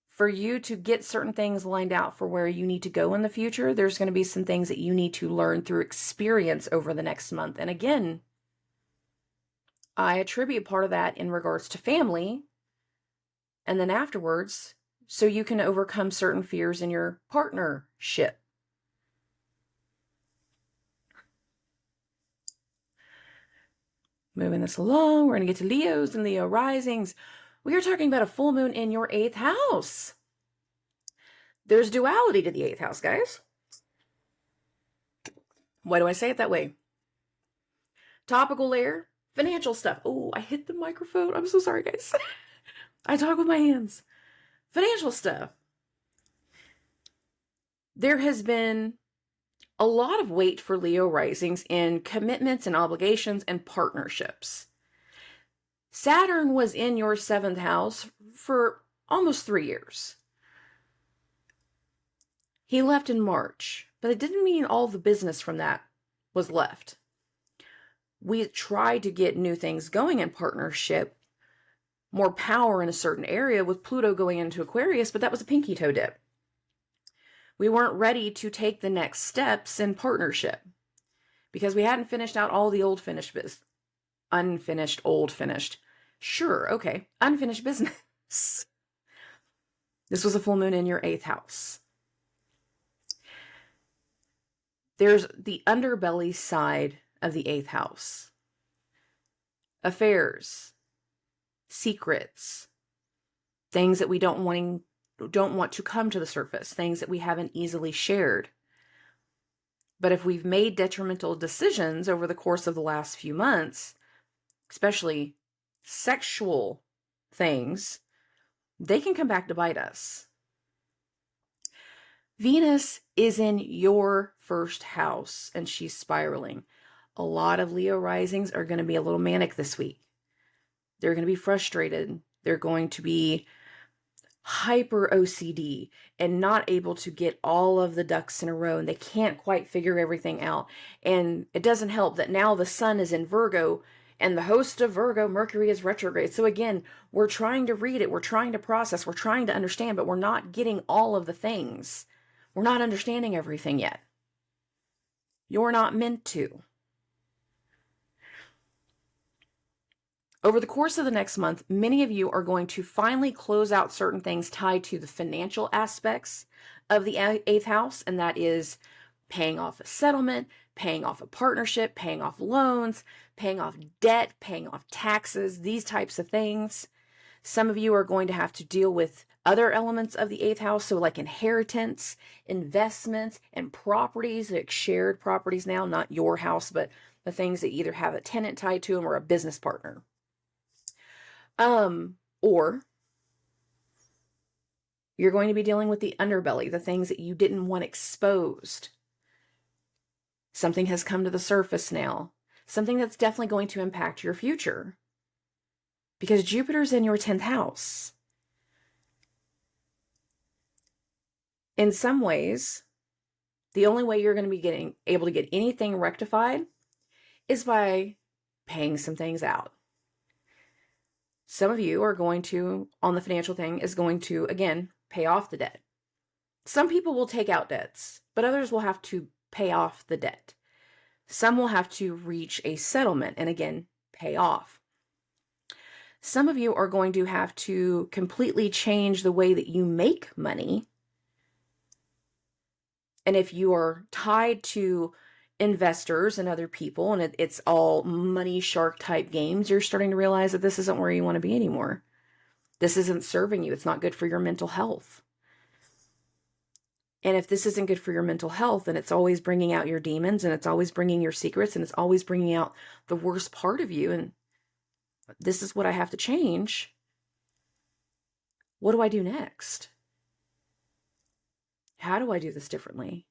Speaker 1: For you to get certain things lined out for where you need to go in the future, there's going to be some things that you need to learn through experience over the next month. And again, I attribute part of that in regards to family, and then afterwards, so you can overcome certain fears in your partnership. Moving this along, we're going to get to Leos and Leo risings. We are talking about a full moon in your 8th house. There's duality to the 8th house, guys. Why do I say it that way? Topical layer, financial stuff. Oh, I hit the microphone. I'm so sorry, guys. I talk with my hands. Financial stuff. There has been a lot of weight for Leo risings in commitments and obligations and partnerships. Saturn was in your 7th house for almost 3 years. He left in March, but it didn't mean all the business from that was left. We tried to get new things going in partnership, more power in a certain area with Pluto going into Aquarius, but that was a pinky toe dip. We weren't ready to take the next steps in partnership because we hadn't finished out all the old finished business. Unfinished, old finished. Sure, okay. Unfinished business. This was a full moon in your 8th house. There's the underbelly side of the 8th house. Affairs, secrets, things that we don't want to come to the surface, things that we haven't easily shared. But if we've made detrimental decisions over the course of the last few months, especially sexual things, they can come back to bite us. Venus is in your 1st house and she's spiraling. A lot of Leo risings are going to be a little manic this week. They're going to be frustrated. They're going to be hyper OCD and not able to get all of the ducks in a row, and they can't quite figure everything out. And it doesn't help that now the sun is in Virgo and the host of Virgo, Mercury, is retrograde. So again, we're trying to read it, we're trying to process, we're trying to understand, but we're not getting all of the things. We're not understanding everything yet. You're not meant to. Over the course of the next month, many of you are going to finally close out certain things tied to the financial aspects of the 8th house, and that is paying off a settlement, paying off a partnership, paying off loans, paying off debt, paying off taxes, these types of things. Some of you are going to have to deal with other elements of the eighth house. So like inheritance, investments, and properties, like shared properties now, not your house, but the things that either have a tenant tied to them or a business partner. Or you're going to be dealing with the underbelly, the things that you didn't want exposed. Something has come to the surface now. Something that's definitely going to impact your future. Because Jupiter's in your 10th house. In some ways, the only way you're going to be able to get anything rectified is by paying some things out. Some of you are going to, on the financial thing, is going to, again, pay off the debt. Some people will take out debts, but others will have to pay off the debt. Some will have to reach a settlement and, again, pay off. Some of you are going to have to completely change the way that you make money. And if you are tied to investors and other people, and it's all money shark type games, you're starting to realize that this isn't where you want to be anymore. This isn't serving you. It's not good for your mental health. And if this isn't good for your mental health, and it's always bringing out your demons, and it's always bringing your secrets, and it's always bringing out the worst part of you, and this is what I have to change, what do I do next? How do I do this differently?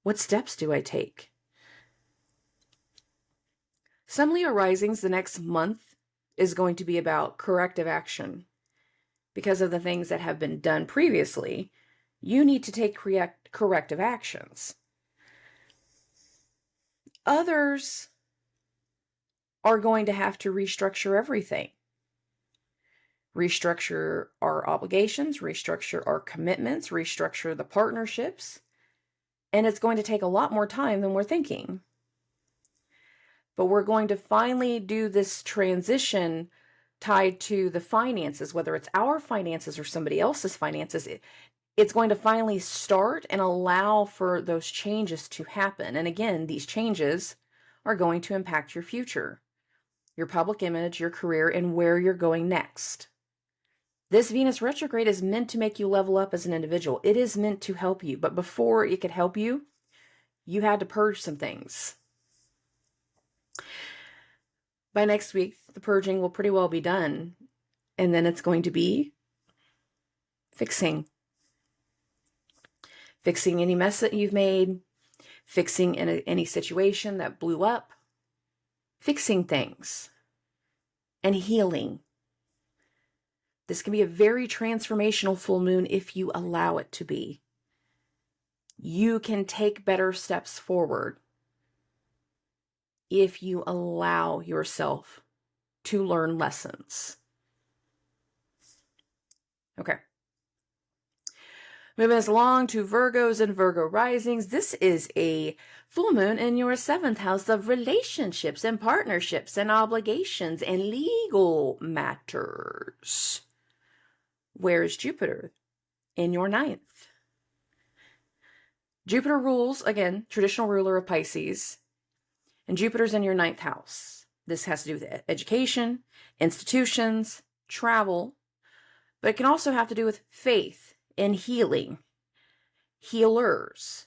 Speaker 1: What steps do I take? Some Leo risings the next month is going to be about corrective action. Because of the things that have been done previously, you need to take corrective actions. Others are going to have to restructure everything. Restructure our obligations, restructure our commitments, restructure the partnerships. And it's going to take a lot more time than we're thinking. But we're going to finally do this transition tied to the finances, whether it's our finances or somebody else's finances. It's going to finally start and allow for those changes to happen. And again, these changes are going to impact your future, your public image, your career, and where you're going next. This Venus retrograde is meant to make you level up as an individual. It is meant to help you. But before it could help you, you had to purge some things. By next week, the purging will pretty well be done. And then it's going to be fixing. Fixing any mess that you've made. Fixing any situation that blew up. Fixing things. And healing. This can be a very transformational full moon if you allow it to be. You can take better steps forward if you allow yourself to learn lessons. Okay. Moving us along to Virgos and Virgo risings. This is a full moon in your 7th house of relationships and partnerships and obligations and legal matters. Where's Jupiter? In your 9th. Jupiter rules, again, traditional ruler of Pisces, and Jupiter's in your 9th house. This has to do with education, institutions, travel, but it can also have to do with faith and healing, healers,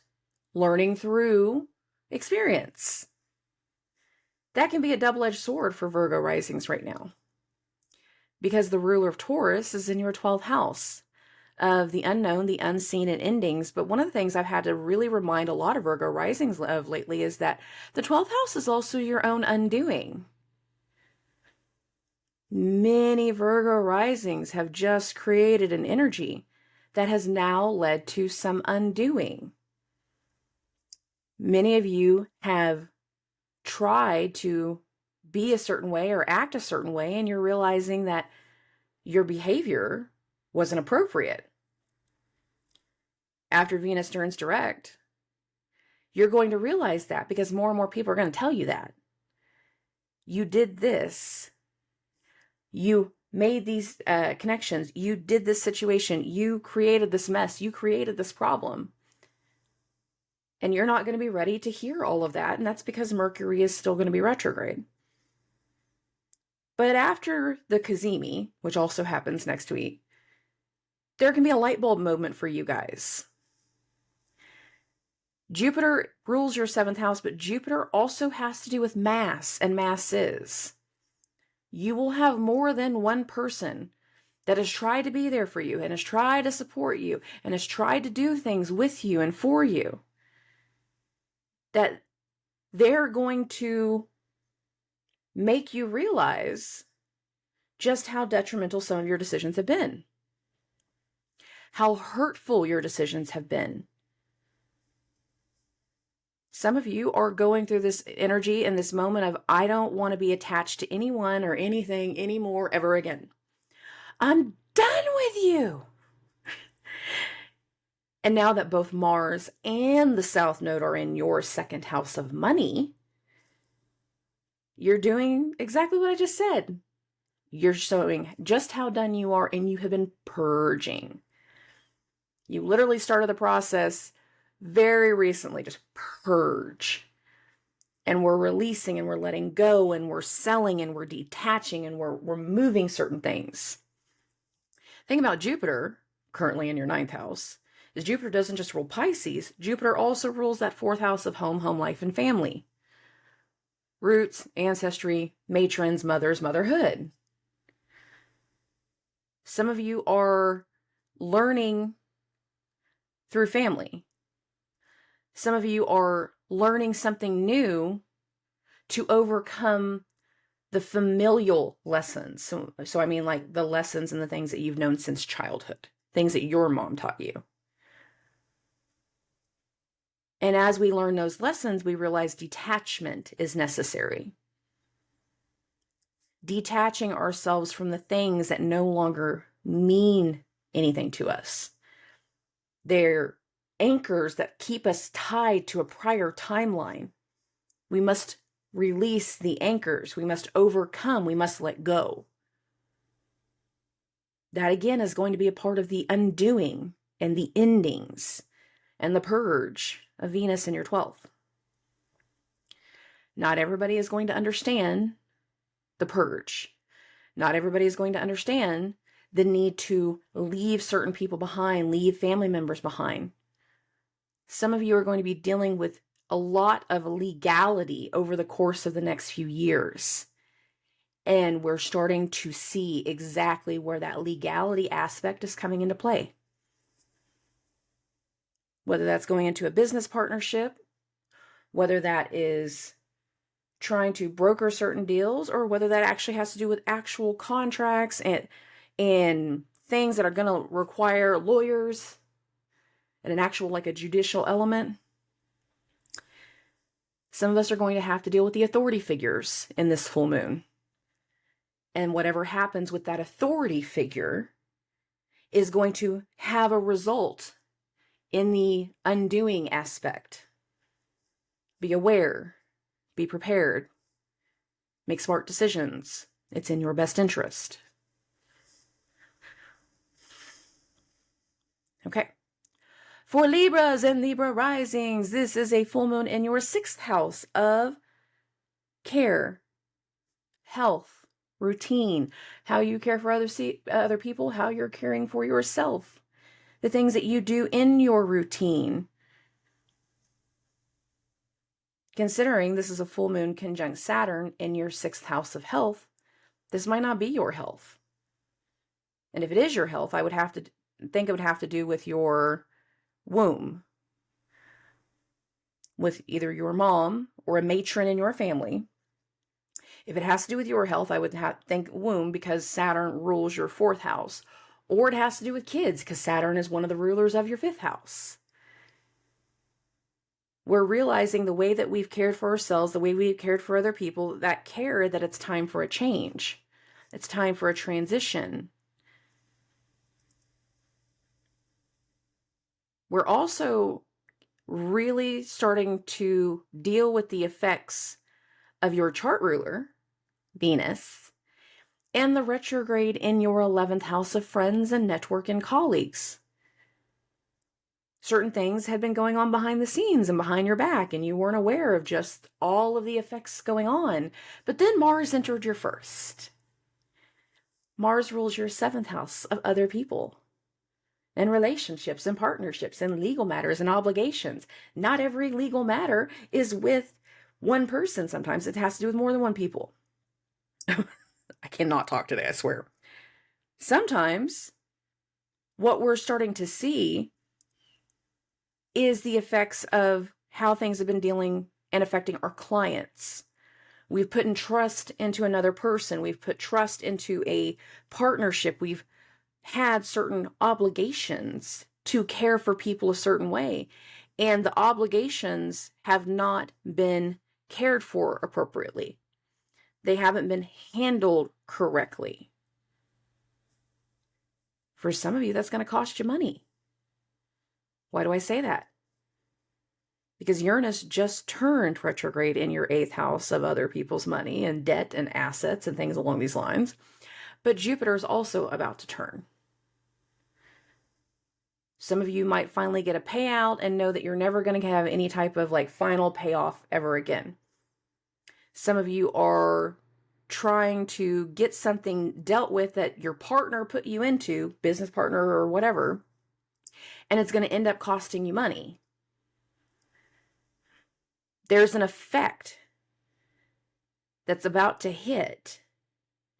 Speaker 1: learning through experience. That can be a double-edged sword for Virgo risings right now, because the ruler of Taurus is in your 12th house of the unknown, the unseen, and endings. But one of the things I've had to really remind a lot of Virgo risings of lately is that the 12th house is also your own undoing. Many Virgo risings have just created an energy that has now led to some undoing. Many of you have tried to be a certain way or act a certain way, and you're realizing that your behavior wasn't appropriate. After Venus turns direct, you're going to realize that, because more and more people are going to tell you that. You did this. You made these connections. You did this situation. You created this mess. You created this problem. And you're not going to be ready to hear all of that. And that's because Mercury is still going to be retrograde. But after the Kazemi, which also happens next week, there can be a light bulb moment for you guys. Jupiter rules your 7th house, but Jupiter also has to do with mass and masses. You will have more than one person that has tried to be there for you and has tried to support you and has tried to do things with you and for you, that they're going to make you realize just how detrimental some of your decisions have been, how hurtful your decisions have been. Some of you are going through this energy and this moment of, I don't want to be attached to anyone or anything anymore ever again. I'm done with you. And now that both Mars and the South Node are in your 2nd house of money, you're doing exactly what I just said. You're showing just how done you are, and you have been purging. You literally started the process very recently, just purge. And we're releasing and we're letting go and we're selling and we're detaching and we're moving certain things. Think about Jupiter currently in your 9th house. Is Jupiter doesn't just rule Pisces, Jupiter also rules that 4th house of home, home life, and family. Roots, ancestry, matrons, mothers, motherhood. Some of you are learning through family. Some of you are learning something new to overcome the familial lessons. So I mean like the lessons and the things that you've known since childhood, things that your mom taught you. And as we learn those lessons, we realize detachment is necessary. Detaching ourselves from the things that no longer mean anything to us. They're anchors that keep us tied to a prior timeline. We must release the anchors. We must overcome. We must let go. That again is going to be a part of the undoing and the endings and the purge of Venus in your 12th. Not everybody is going to understand the purge. Not everybody is going to understand the need to leave certain people behind, leave family members behind. Some of you are going to be dealing with a lot of legality over the course of the next few years. And we're starting to see exactly where that legality aspect is coming into play. Whether that's going into a business partnership, whether that is trying to broker certain deals, or whether that actually has to do with actual contracts and things that are going to require lawyers and an actual, like a judicial element. Some of us are going to have to deal with the authority figures in this full moon. And whatever happens with that authority figure is going to have a result in the undoing aspect. Be aware, be prepared, make smart decisions. It's in your best interest. Okay. For Libras and Libra risings, this is a full moon in your 6th house of care, health, routine, how you care for other people, how you're caring for yourself, the things that you do in your routine. Considering this is a full moon conjunct Saturn in your 6th house of health, this might not be your health. And if it is your health, I would have to think it would have to do with your womb, with either your mom or a matron in your family. If it has to do with your health, I would think womb, because Saturn rules your 4th house. Or it has to do with kids, because Saturn is one of the rulers of your 5th house. We're realizing the way that we've cared for ourselves, the way we've cared for other people, that it's time for a change. It's time for a transition. We're also really starting to deal with the effects of your chart ruler, Venus, and the retrograde in your 11th house of friends and network and colleagues. Certain things had been going on behind the scenes and behind your back, and you weren't aware of just all of the effects going on. But then Mars entered your 1st. Mars rules your 7th house of other people and relationships and partnerships and legal matters and obligations. Not every legal matter is with one person. Sometimes it has to do with more than one people. I cannot talk today, I swear. Sometimes what we're starting to see is the effects of how things have been dealing and affecting our clients. We've put in trust into another person. We've put trust into a partnership. We've had certain obligations to care for people a certain way, and the obligations have not been cared for appropriately. They haven't been handled correctly. For some of you, that's going to cost you money. Why do I say that? Because Uranus just turned retrograde in your 8th house of other people's money and debt and assets and things along these lines. But Jupiter is also about to turn. Some of you might finally get a payout and know that you're never going to have any type of like final payoff ever again. Some of you are trying to get something dealt with that your partner put you into, business partner or whatever, and it's going to end up costing you money. There's an effect that's about to hit,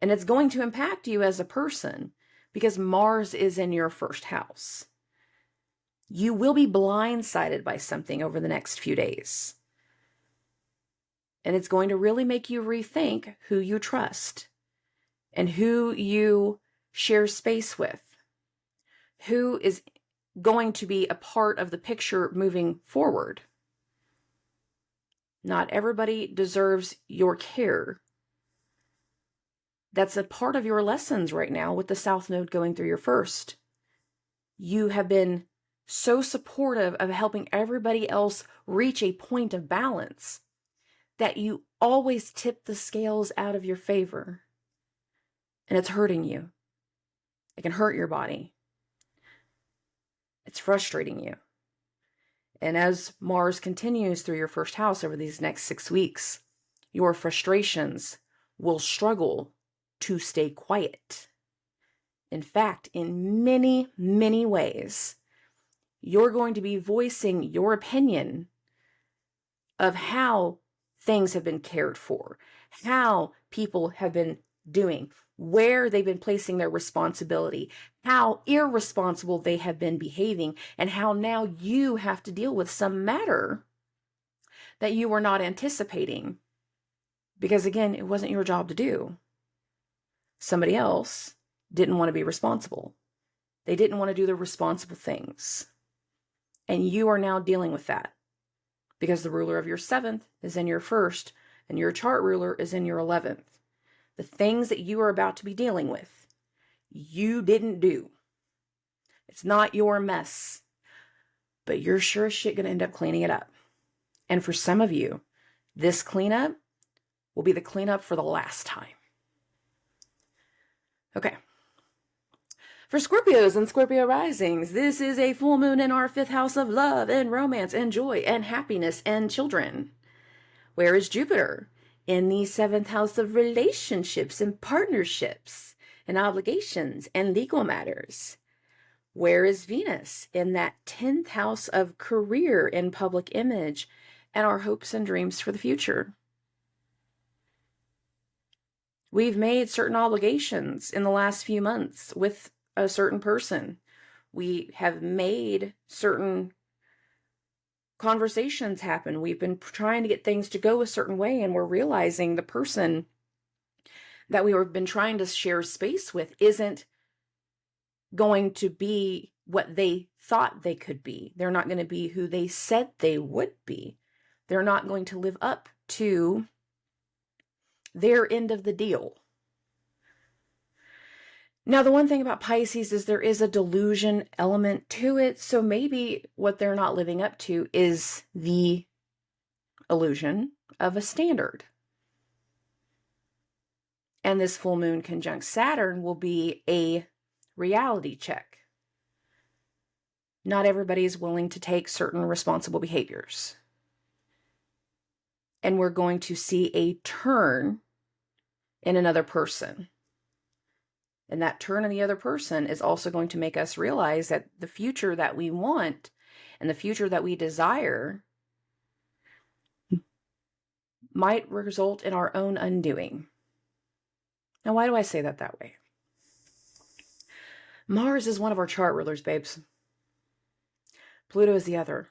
Speaker 1: and it's going to impact you as a person because Mars is in your 1st house. You will be blindsided by something over the next few days. And it's going to really make you rethink who you trust and who you share space with, who is going to be a part of the picture moving forward. Not everybody deserves your care. That's a part of your lessons right now with the South Node going through your 1st. You have been so supportive of helping everybody else reach a point of balance that you always tip the scales out of your favor. And it's hurting you. It can hurt your body. It's frustrating you. And as Mars continues through your 1st house over these next 6 weeks, your frustrations will struggle to stay quiet. In fact, in many, many ways, you're going to be voicing your opinion of how things have been cared for, how people have been doing, where they've been placing their responsibility, how irresponsible they have been behaving, and how now you have to deal with some matter that you were not anticipating. Because again, it wasn't your job to do. Somebody else didn't want to be responsible. They didn't want to do the responsible things. And you are now dealing with that because the ruler of your 7th is in your 1st and your chart ruler is in your 11th. The things that you are about to be dealing with, you didn't do. It's not your mess, but you're sure as shit going to end up cleaning it up. And for some of you, this cleanup will be the cleanup for the last time. Okay. For Scorpios and Scorpio risings, this is a full moon in our 5th house of love and romance and joy and happiness and children. Where is Jupiter? In the 7th house of relationships and partnerships and obligations and legal matters. Where is Venus? In that 10th house of career and public image and our hopes and dreams for the future. We've made certain obligations in the last few months with a certain person. We have made certain conversations happen. We've been trying to get things to go a certain way, and we're realizing the person that we have been trying to share space with isn't going to be what they thought they could be. They're not going to be who they said they would be. They're not going to live up to their end of the deal. Now, the one thing about Pisces is there is a delusion element to it. So maybe what they're not living up to is the illusion of a standard. And this full moon conjunct Saturn will be a reality check. Not everybody is willing to take certain responsible behaviors. And we're going to see a turn in another person. And that turn in the other person is also going to make us realize that the future that we want and the future that we desire might result in our own undoing. Now, why do I say that way? Mars is one of our chart rulers, babes. Pluto is the other.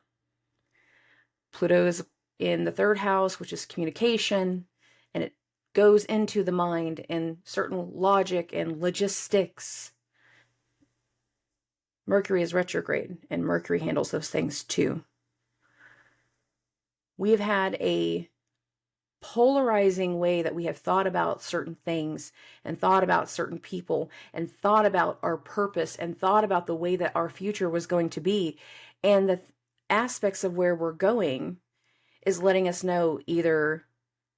Speaker 1: Pluto is in the third house, which is communication, and it goes into the mind and certain logic and logistics. Mercury is retrograde, and Mercury handles those things too. We've had a polarizing way that we have thought about certain things and thought about certain people and thought about our purpose and thought about the way that our future was going to be. And the aspects of where we're going is letting us know either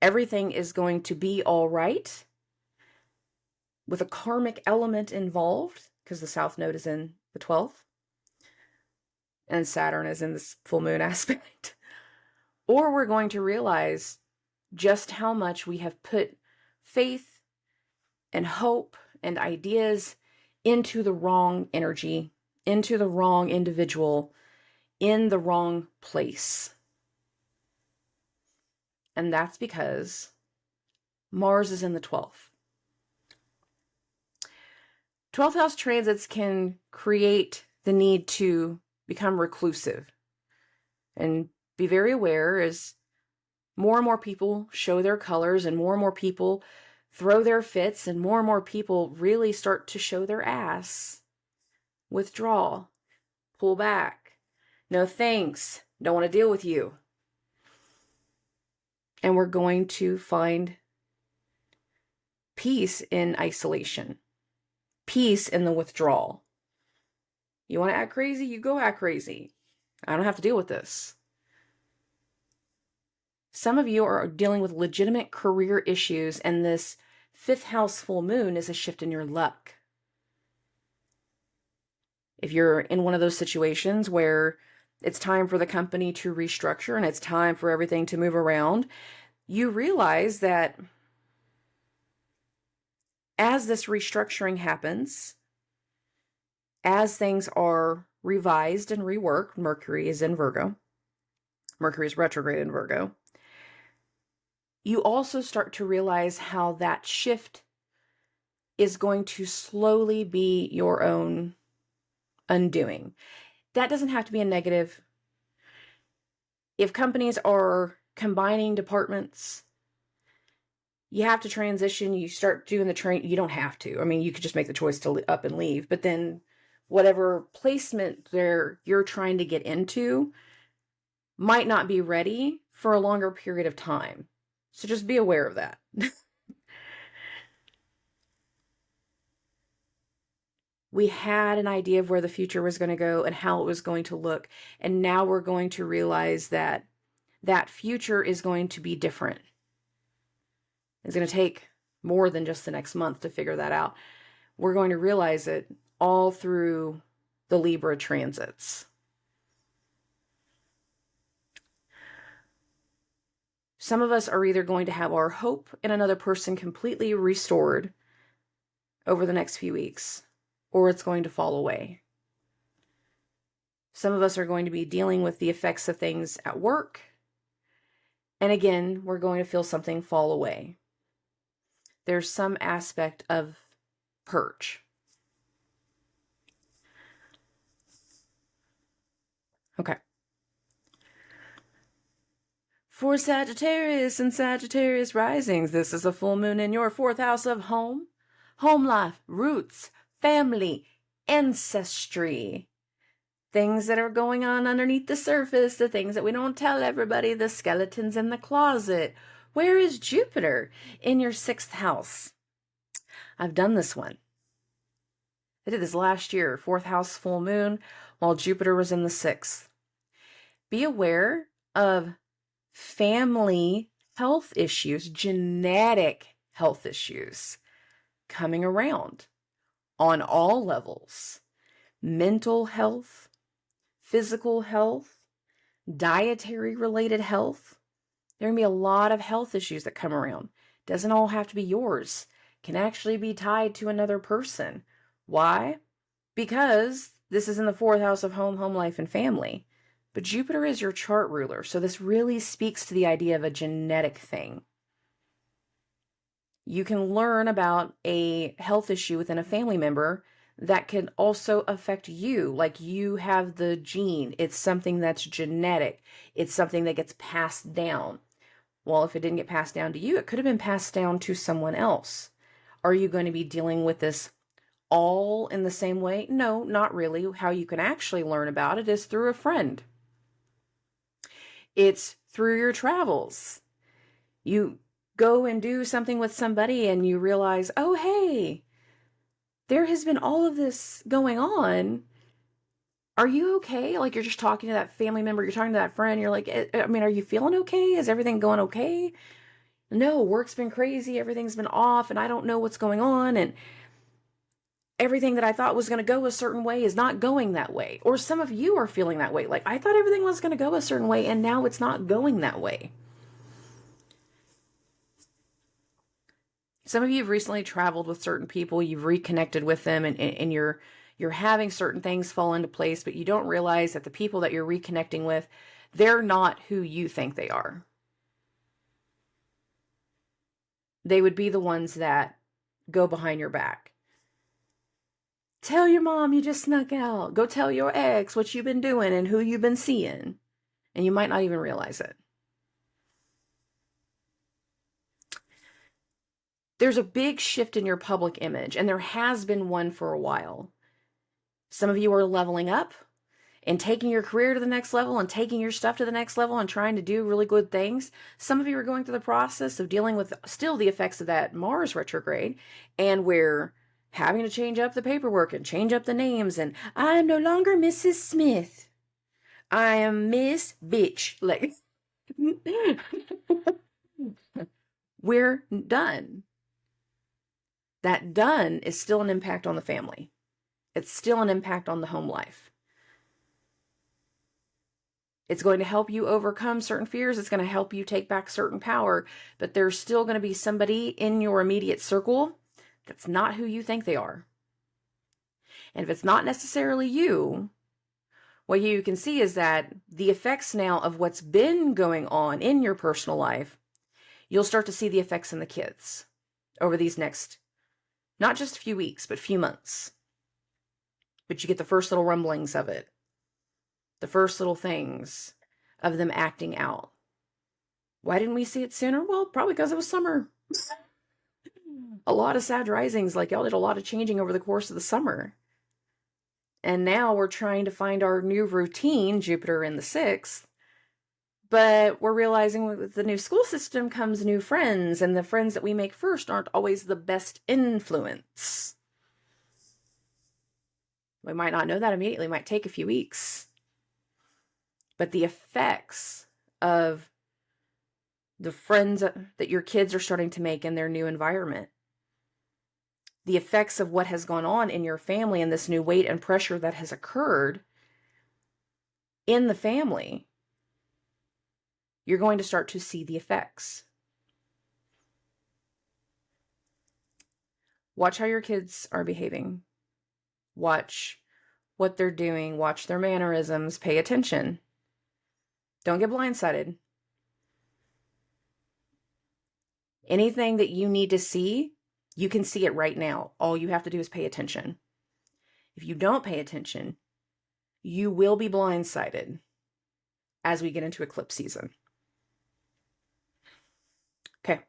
Speaker 1: everything is going to be all right with a karmic element involved, because the South Node is in the 12th and Saturn is in this full moon aspect, or we're going to realize just how much we have put faith and hope and ideas into the wrong energy, into the wrong individual, in the wrong place. And that's because Mars is in the 12th. 12th house transits can create the need to become reclusive and be very aware as more and more people show their colors and more people throw their fits and more people really start to show their ass. Withdraw. Pull back. No thanks. Don't want to deal with you. And we're going to find peace in isolation. Peace in the withdrawal. You want to act crazy? You go act crazy. I don't have to deal with this. Some of you are dealing with legitimate career issues, and this 5th house full moon is a shift in your luck. If you're in one of those situations where it's time for the company to restructure and it's time for everything to move around, you realize that as this restructuring happens, as things are revised and reworked, Mercury is in Virgo. Mercury is retrograde in Virgo. You also start to realize how that shift is going to slowly be your own undoing. That doesn't have to be a negative. If companies are combining departments, you have to transition, you start doing the train. You don't have to. I mean, you could just make the choice to up and leave, but then whatever placement you're trying to get into might not be ready for a longer period of time. So just be aware of that. We had an idea of where the future was going to go and how it was going to look. And now we're going to realize that that future is going to be different. It's going to take more than just the next month to figure that out. We're going to realize it all through the Libra transits. Some of us are either going to have our hope in another person completely restored over the next few weeks, or it's going to fall away. Some of us are going to be dealing with the effects of things at work. And again, we're going to feel something fall away. There's some aspect of purge. Okay. For Sagittarius and Sagittarius risings, this is a full moon in your 4th house of home life, roots, family, ancestry. Things that are going on underneath the surface, the things that we don't tell everybody, the skeletons in the closet. Where is Jupiter? In your 6th house. I've done this one. I did this last year, 4th house full moon, while Jupiter was in the 6th. Be aware of family health issues, genetic health issues coming around on all levels. Mental health, physical health, dietary related health. There are going to be a lot of health issues that come around. Doesn't all have to be yours. can actually be tied to another person. Why? Because this is in the 4th house of home, home life, and family. But Jupiter is your chart ruler. So this really speaks to the idea of a genetic thing. You can learn about a health issue within a family member that can also affect you. Like you have the gene. It's something that's genetic. It's something that gets passed down. Well, if it didn't get passed down to you, it could have been passed down to someone else. Are you going to be dealing with this all in the same way? No, not really. How you can actually learn about it is through a friend. It's through your travels. You go and do something with somebody and you realize, oh, hey, there has been all of this going on. Are you okay? Like you're just talking to that family member, you're talking to that friend, you're like, I mean, are you feeling okay? Is everything going okay? No, work's been crazy, everything's been off, and I don't know what's going on, and everything that I thought was going to go a certain way is not going that way. Or some of you are feeling that way. Like, I thought everything was going to go a certain way, and now it's not going that way. Some of you have recently traveled with certain people, you've reconnected with them, and you're having certain things fall into place, but you don't realize that the people that you're reconnecting with, they're not who you think they are. They would be the ones that go behind your back. Tell your mom you just snuck out. Go tell your ex what you've been doing and who you've been seeing. And you might not even realize it. There's a big shift in your public image, and there has been one for a while. Some of you are leveling up and taking your career to the next level and taking your stuff to the next level and trying to do really good things. Some of you are going through the process of dealing with still the effects of that Mars retrograde, and we're having to change up the paperwork and change up the names, and I am no longer Mrs. Smith. I am Miss Bitch. Like, we're done. That done is still an impact on the family. It's still an impact on the home life. It's going to help you overcome certain fears. It's going to help you take back certain power, but there's still going to be somebody in your immediate circle that's not who you think they are. And if it's not necessarily you, what you can see is that the effects now of what's been going on in your personal life, you'll start to see the effects in the kids over these next, not just few weeks, but few months. But you get the first little rumblings of it. The first little things of them acting out. Why didn't we see it sooner? Well, probably because it was summer. A lot of Sag risings, like y'all did a lot of changing over the course of the summer. And now we're trying to find our new routine, Jupiter in the 6th. But we're realizing with the new school system comes new friends, and the friends that we make first aren't always the best influence. We might not know that immediately. It might take a few weeks. But the effects of the friends that your kids are starting to make in their new environment, the effects of what has gone on in your family and this new weight and pressure that has occurred in the family, you're going to start to see the effects. Watch how your kids are behaving. Watch what they're doing. Watch their mannerisms. Pay attention. Don't get blindsided. Anything that you need to see, you can see it right now. All you have to do is pay attention. If you don't pay attention, you will be blindsided as we get into eclipse season. Okay.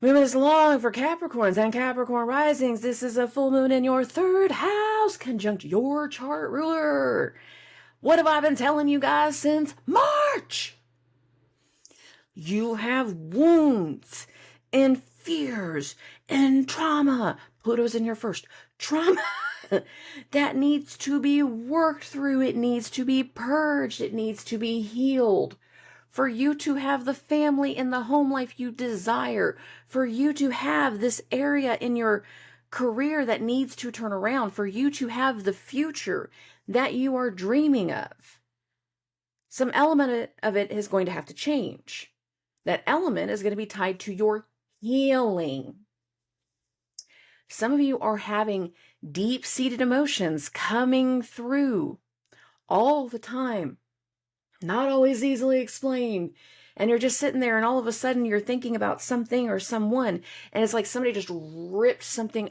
Speaker 1: Moving this along for Capricorns and Capricorn risings, this is a full moon in your 3rd house, conjunct your chart ruler. What have I been telling you guys since March? You have wounds and fears and trauma. Pluto's in here first. Trauma that needs to be worked through. It needs to be purged. It needs to be healed. For you to have the family and the home life you desire. For you to have this area in your career that needs to turn around. For you to have the future that you are dreaming of. Some element of it is going to have to change. That element is going to be tied to your healing. Some of you are having deep-seated emotions coming through all the time, not always easily explained. And you're just sitting there and all of a sudden you're thinking about something or someone, and it's like somebody just ripped something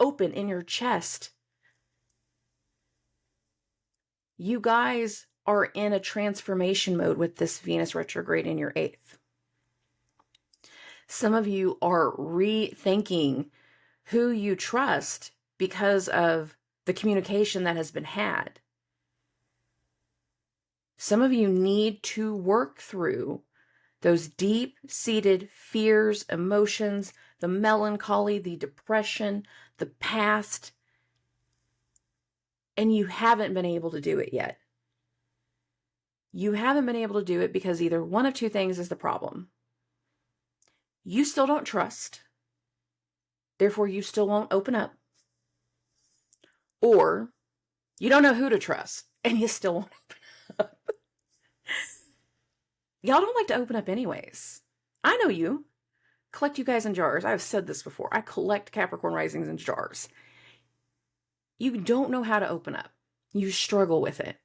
Speaker 1: open in your chest. You guys are in a transformation mode with this Venus retrograde in your 8th. Some of you are rethinking who you trust because of the communication that has been had. Some of you need to work through those deep-seated fears, emotions, the melancholy, the depression, the past, and you haven't been able to do it yet. You haven't been able to do it because either one of two things is the problem. You still don't trust, therefore you still won't open up. Or you don't know who to trust, and you still won't open up. Y'all don't like to open up anyways. I know you. Collect you guys in jars. I've said this before. I collect Capricorn risings in jars. You don't know how to open up. You struggle with it.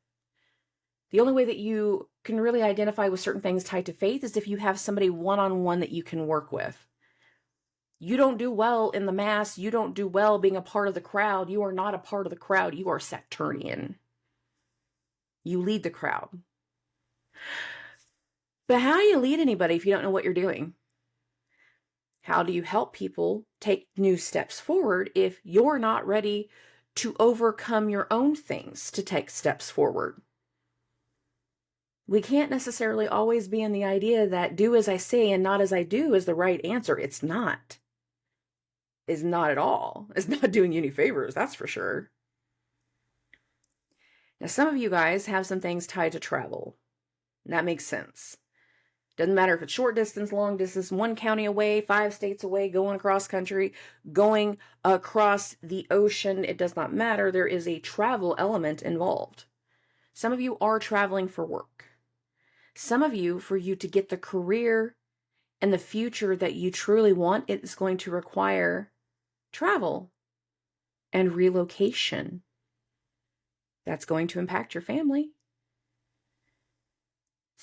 Speaker 1: The only way that you can really identify with certain things tied to faith is if you have somebody one-on-one that you can work with. You don't do well in the mass. You don't do well being a part of the crowd. You are not a part of the crowd. You are Saturnian. You lead the crowd. But how do you lead anybody if you don't know what you're doing? How do you help people take new steps forward if you're not ready to overcome your own things to take steps forward? We can't necessarily always be in the idea that do as I say and not as I do is the right answer. It's not. It's not at all. It's not doing you any favors, that's for sure. Now, some of you guys have some things tied to travel. And that makes sense. Doesn't matter if it's short distance, long distance, 1 county away, 5 states away, going across country, going across the ocean. It does not matter. There is a travel element involved. Some of you are traveling for work. Some of you, for you to get the career and the future that you truly want, it is going to require travel and relocation. That's going to impact your family.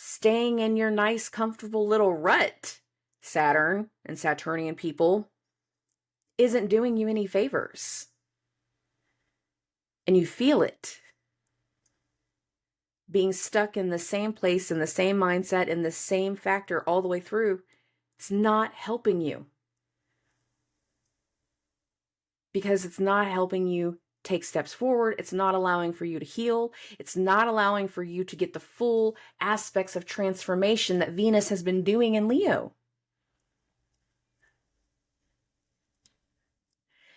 Speaker 1: Staying in your nice, comfortable little rut, Saturn and Saturnian people, isn't doing you any favors. And you feel it. Being stuck in the same place, in the same mindset, in the same factor all the way through, it's not helping you. Because it's not helping you take steps forward. It's not allowing for you to heal. It's not allowing for you to get the full aspects of transformation that Venus has been doing in Leo.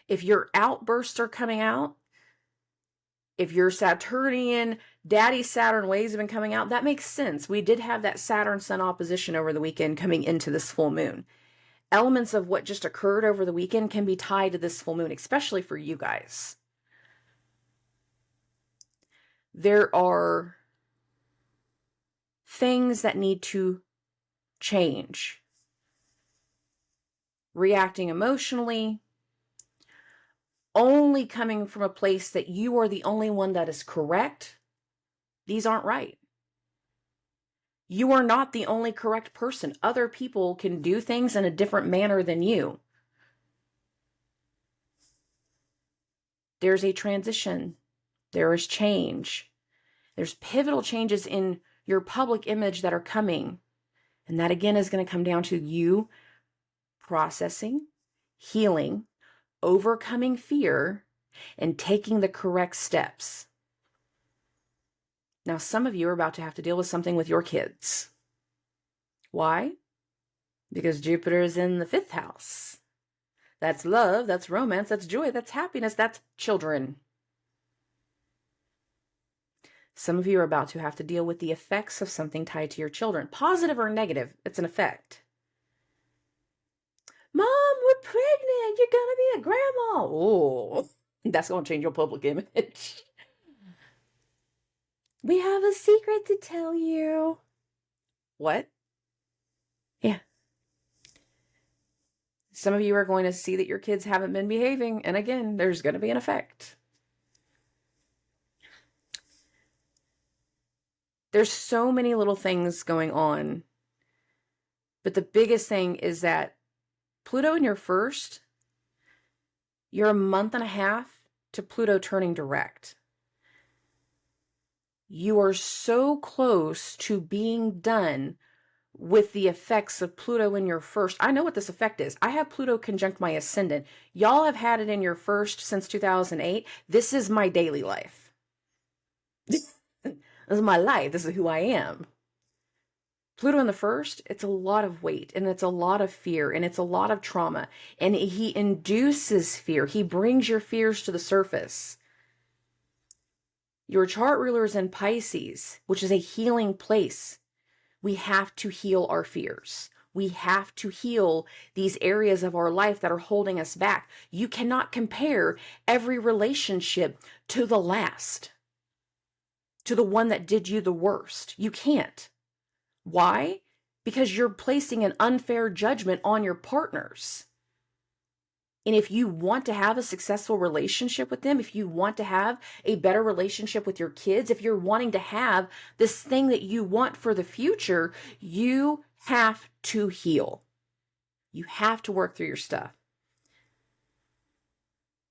Speaker 1: If your outbursts are coming out, if your Saturnian daddy Saturn waves have been coming out, that makes sense. We did have that Saturn-Sun opposition over the weekend coming into this full moon. Elements of what just occurred over the weekend can be tied to this full moon, especially for you guys. There are things that need to change. Reacting emotionally, only coming from a place that you are the only one that is correct. These aren't right. You are not the only correct person. Other people can do things in a different manner than you. There's a transition. There is change. There's pivotal changes in your public image that are coming. And that again is going to come down to you processing, healing, overcoming fear, and taking the correct steps. Now, some of you are about to have to deal with something with your kids. Why? Because Jupiter is in the 5th house. That's love, that's romance, that's joy, that's happiness, that's children. Some of you are about to have to deal with the effects of something tied to your children. Positive or negative, it's an effect. Mom, we're pregnant. You're going to be a grandma. Oh, that's going to change your public image. We have a secret to tell you. What? Yeah. Some of you are going to see that your kids haven't been behaving. And again, there's going to be an effect. There's so many little things going on. But the biggest thing is that Pluto in your first, you're a month and a half to Pluto turning direct. You are so close to being done with the effects of Pluto in your first. I know what this effect is. I have Pluto conjunct my Ascendant. Y'all have had it in your first since 2008. This is my daily life. This is my life. This is who I am. Pluto in the first, it's a lot of weight, and it's a lot of fear, and it's a lot of trauma, and he induces fear. He brings your fears to the surface. Your chart ruler is in Pisces, which is a healing place. We have to heal our fears. We have to heal these areas of our life that are holding us back. You cannot compare every relationship to the last, to the one that did you the worst. You can't. Why? Because you're placing an unfair judgment on your partners. And if you want to have a successful relationship with them, if you want to have a better relationship with your kids, if you're wanting to have this thing that you want for the future, you have to heal. You have to work through your stuff.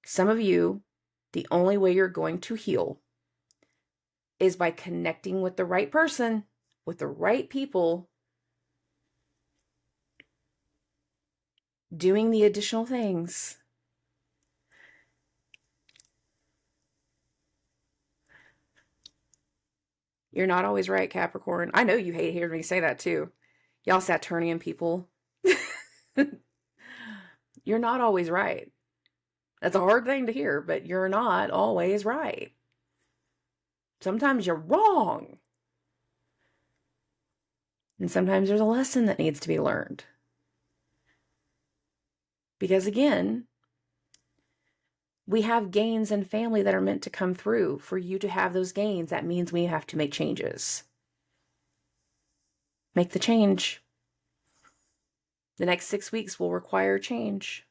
Speaker 1: Some of you, the only way you're going to heal is by connecting with the right person, with the right people, doing the additional things. You're not always right, Capricorn. I know you hate hearing me say that too. Y'all Saturnian people. You're not always right. That's a hard thing to hear, but you're not always right. Sometimes you're wrong. And sometimes there's a lesson that needs to be learned. Because again, we have gains in family that are meant to come through. For you to have those gains, that means we have to make changes. Make the change. The next 6 weeks will require change.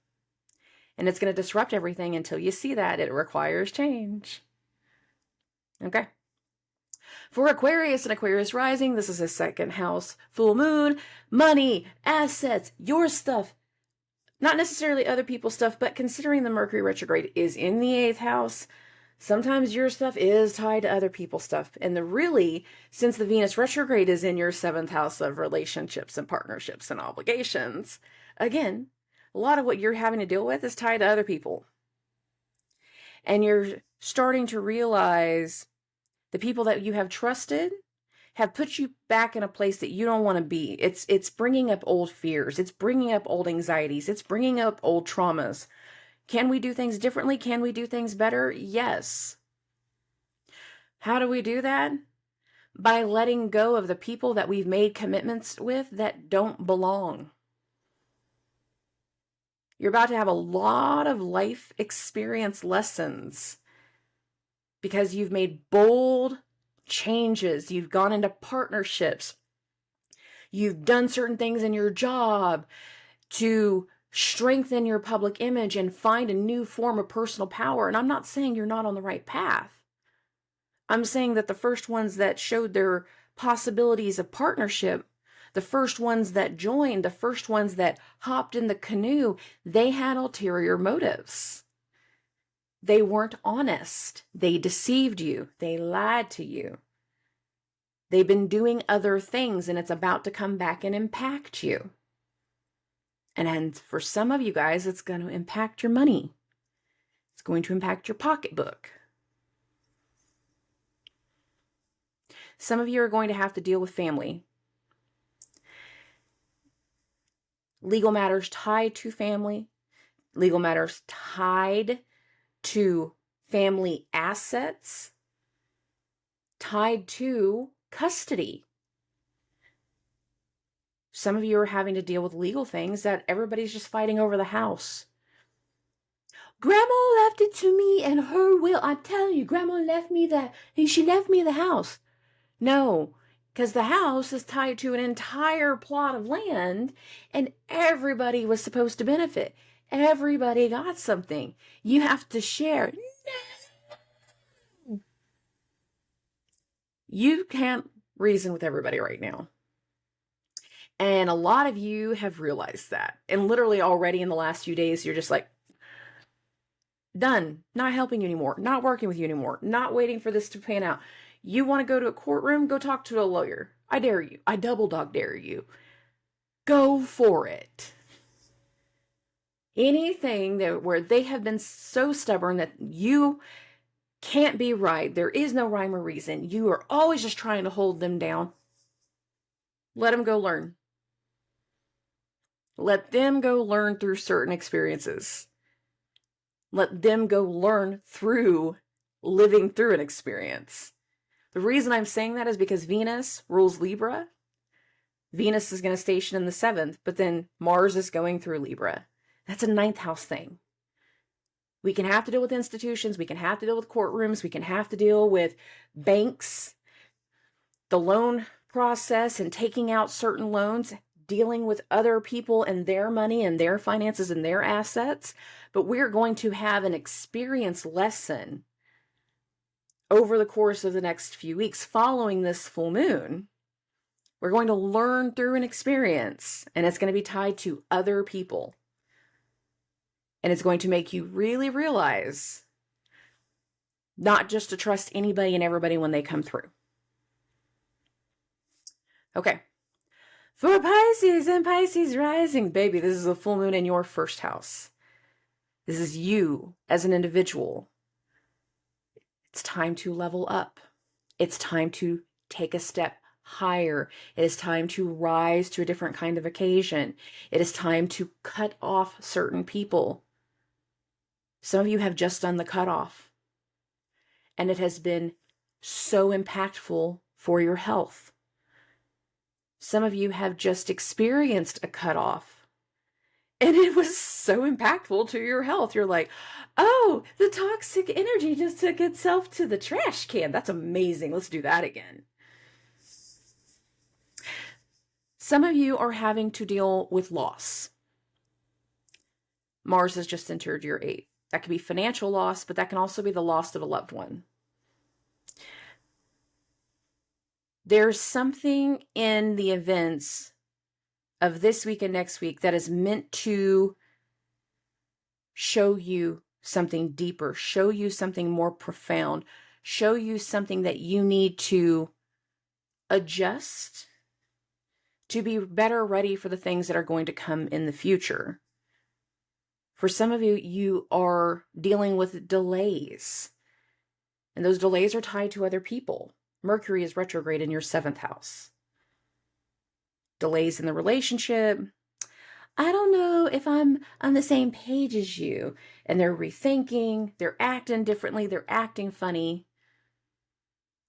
Speaker 1: And it's going to disrupt everything until you see that it requires change. Okay. For Aquarius and Aquarius rising, this is a second house full moon. Money, assets, your stuff. Not necessarily other people's stuff, but considering the Mercury retrograde is in the 8th house, sometimes your stuff is tied to other people's stuff. And since the Venus retrograde is in your 7th house of relationships and partnerships and obligations, again, a lot of what you're having to deal with is tied to other people. And you're starting to realize the people that you have trusted have put you back in a place that you don't want to be. It's bringing up old fears. It's bringing up old anxieties. It's bringing up old traumas. Can we do things differently? Can we do things better? Yes. How do we do that? By letting go of the people that we've made commitments with that don't belong. You're about to have a lot of life experience lessons because you've made bold changes. You've gone into partnerships. You've done certain things in your job to strengthen your public image and find a new form of personal power. And I'm not saying you're not on the right path. I'm saying that the first ones that showed their possibilities of partnership, the first ones that joined, the first ones that hopped in the canoe, they had ulterior motives. They weren't honest. They deceived you. They lied to you. They've been doing other things, and it's about to come back and impact you. And for some of you guys, it's going to impact your money. It's going to impact your pocketbook. Some of you are going to have to deal with family. Legal matters tied to family. Legal matters tied to family assets, tied to custody. Some of you are having to deal with legal things that everybody's just fighting over the house. Grandma left it to me in her will. I'm telling you, Grandma left me that. She left me the house. No, because the house is tied to an entire plot of land and everybody was supposed to benefit. Everybody got something. You have to share. You can't reason with everybody right now. And a lot of you have realized that. And literally already in the last few days, you're just like, done. Not helping you anymore. Not working with you anymore. Not waiting for this to pan out. You want to go to a courtroom? Go talk to a lawyer. I dare you. I double dog dare you. Go for it. Anything that where they have been so stubborn that you can't be right, there is no rhyme or reason, you are always just trying to hold them down, let them go learn. Let them go learn through certain experiences. Let them go learn through living through an experience. The reason I'm saying that is because Venus rules Libra. Venus is going to station in the 7th, but then Mars is going through Libra. That's a 9th house thing. We can have to deal with institutions. We can have to deal with courtrooms. We can have to deal with banks, the loan process and taking out certain loans, dealing with other people and their money and their finances and their assets. But we're going to have an experience lesson over the course of the next few weeks following this full moon. We're going to learn through an experience, and it's going to be tied to other people. And it's going to make you really realize not just to trust anybody and everybody when they come through. Okay. For Pisces and Pisces rising, baby, this is a full moon in your first house. This is you as an individual. It's time to level up. It's time to take a step higher. It is time to rise to a different kind of occasion. It is time to cut off certain people. Some of you have just done the cutoff, and it has been so impactful for your health. Some of you have just experienced a cutoff, and it was so impactful to your health. You're like, oh, the toxic energy just took itself to the trash can. That's amazing. Let's do that again. Some of you are having to deal with loss. Mars has just entered your 8th. That could be financial loss, but that can also be the loss of a loved one. There's something in the events of this week and next week that is meant to show you something deeper, show you something more profound, show you something that you need to adjust to be better ready for the things that are going to come in the future. For some of you, you are dealing with delays, and those delays are tied to other people. Mercury is retrograde in your 7th house. Delays in the relationship. I don't know if I'm on the same page as you. And they're rethinking, they're acting differently, they're acting funny.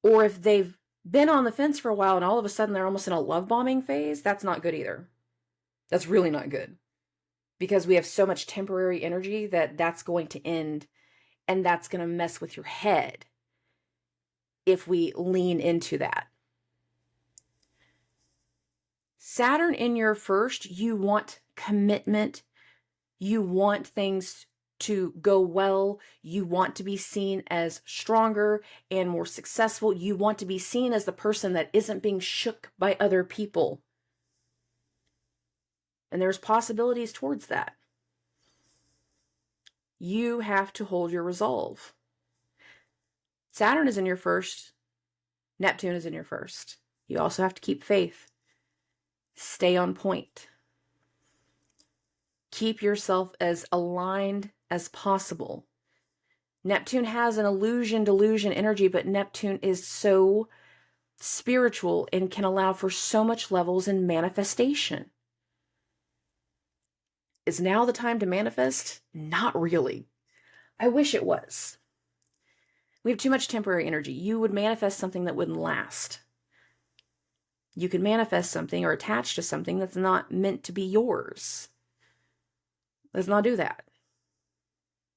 Speaker 1: Or if they've been on the fence for a while and all of a sudden they're almost in a love bombing phase, that's not good either. That's really not good. Because we have so much temporary energy that's going to end, and that's going to mess with your head if we lean into that. Saturn in your first, you want commitment. You want things to go well. You want to be seen as stronger and more successful. You want to be seen as the person that isn't being shook by other people. And there's possibilities towards that. You have to hold your resolve. Saturn is in your first. Neptune is in your first. You also have to keep faith. Stay on point. Keep yourself as aligned as possible. Neptune has an delusion energy, but Neptune is so spiritual and can allow for so much levels in manifestation. Is now the time to manifest? Not really. I wish it was. We have too much temporary energy. You would manifest something that wouldn't last. You could manifest something or attach to something that's not meant to be yours. Let's not do that.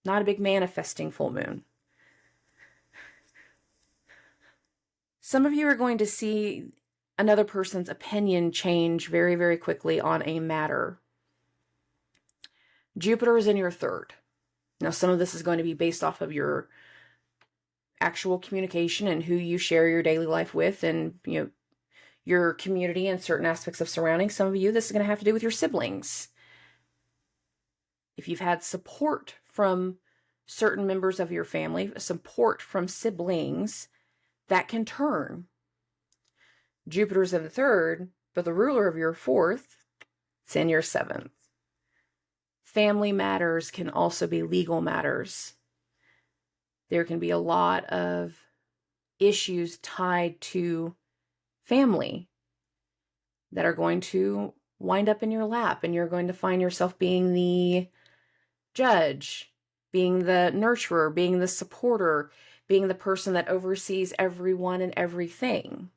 Speaker 1: Not a big manifesting full moon. Some of you are going to see another person's opinion change very, very quickly on a matter. Jupiter is in your third. Now, some of this is going to be based off of your actual communication and who you share your daily life with, and, you know, your community and certain aspects of surroundings. Some of you, this is going to have to do with your siblings. If you've had support from certain members of your family, support from siblings, that can turn. Jupiter's in the third, but the ruler of your fourth, it's in your seventh. Family matters can also be legal matters. There can be a lot of issues tied to family that are going to wind up in your lap, and you're going to find yourself being the judge, being the nurturer, being the supporter, being the person that oversees everyone and everything.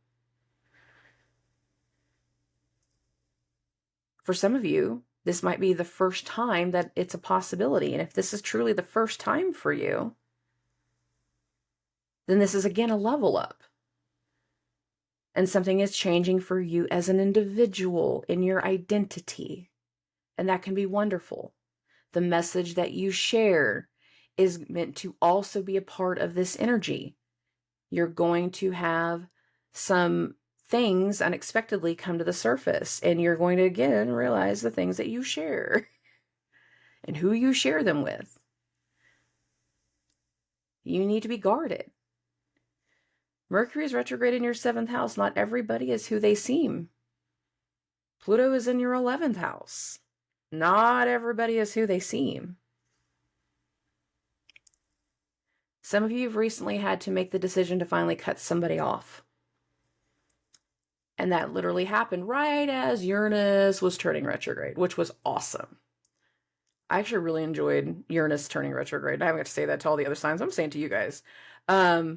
Speaker 1: For some of you, this might be the first time that it's a possibility. And if this is truly the first time for you, then this is again a level up. And something is changing for you as an individual in your identity. And that can be wonderful. The message that you share is meant to also be a part of this energy. You're going to have some things unexpectedly come to the surface, and you're going to again realize the things that you share and who you share them with. You need to be guarded. Mercury is retrograde in your 7th house. Not everybody is who they seem. Pluto is in your 11th house. Not everybody is who they seem. Some of you have recently had to make the decision to finally cut somebody off. And that literally happened right as Uranus was turning retrograde, which was awesome. I actually really enjoyed Uranus turning retrograde. I haven't got to say that to all the other signs. I'm saying to you guys. I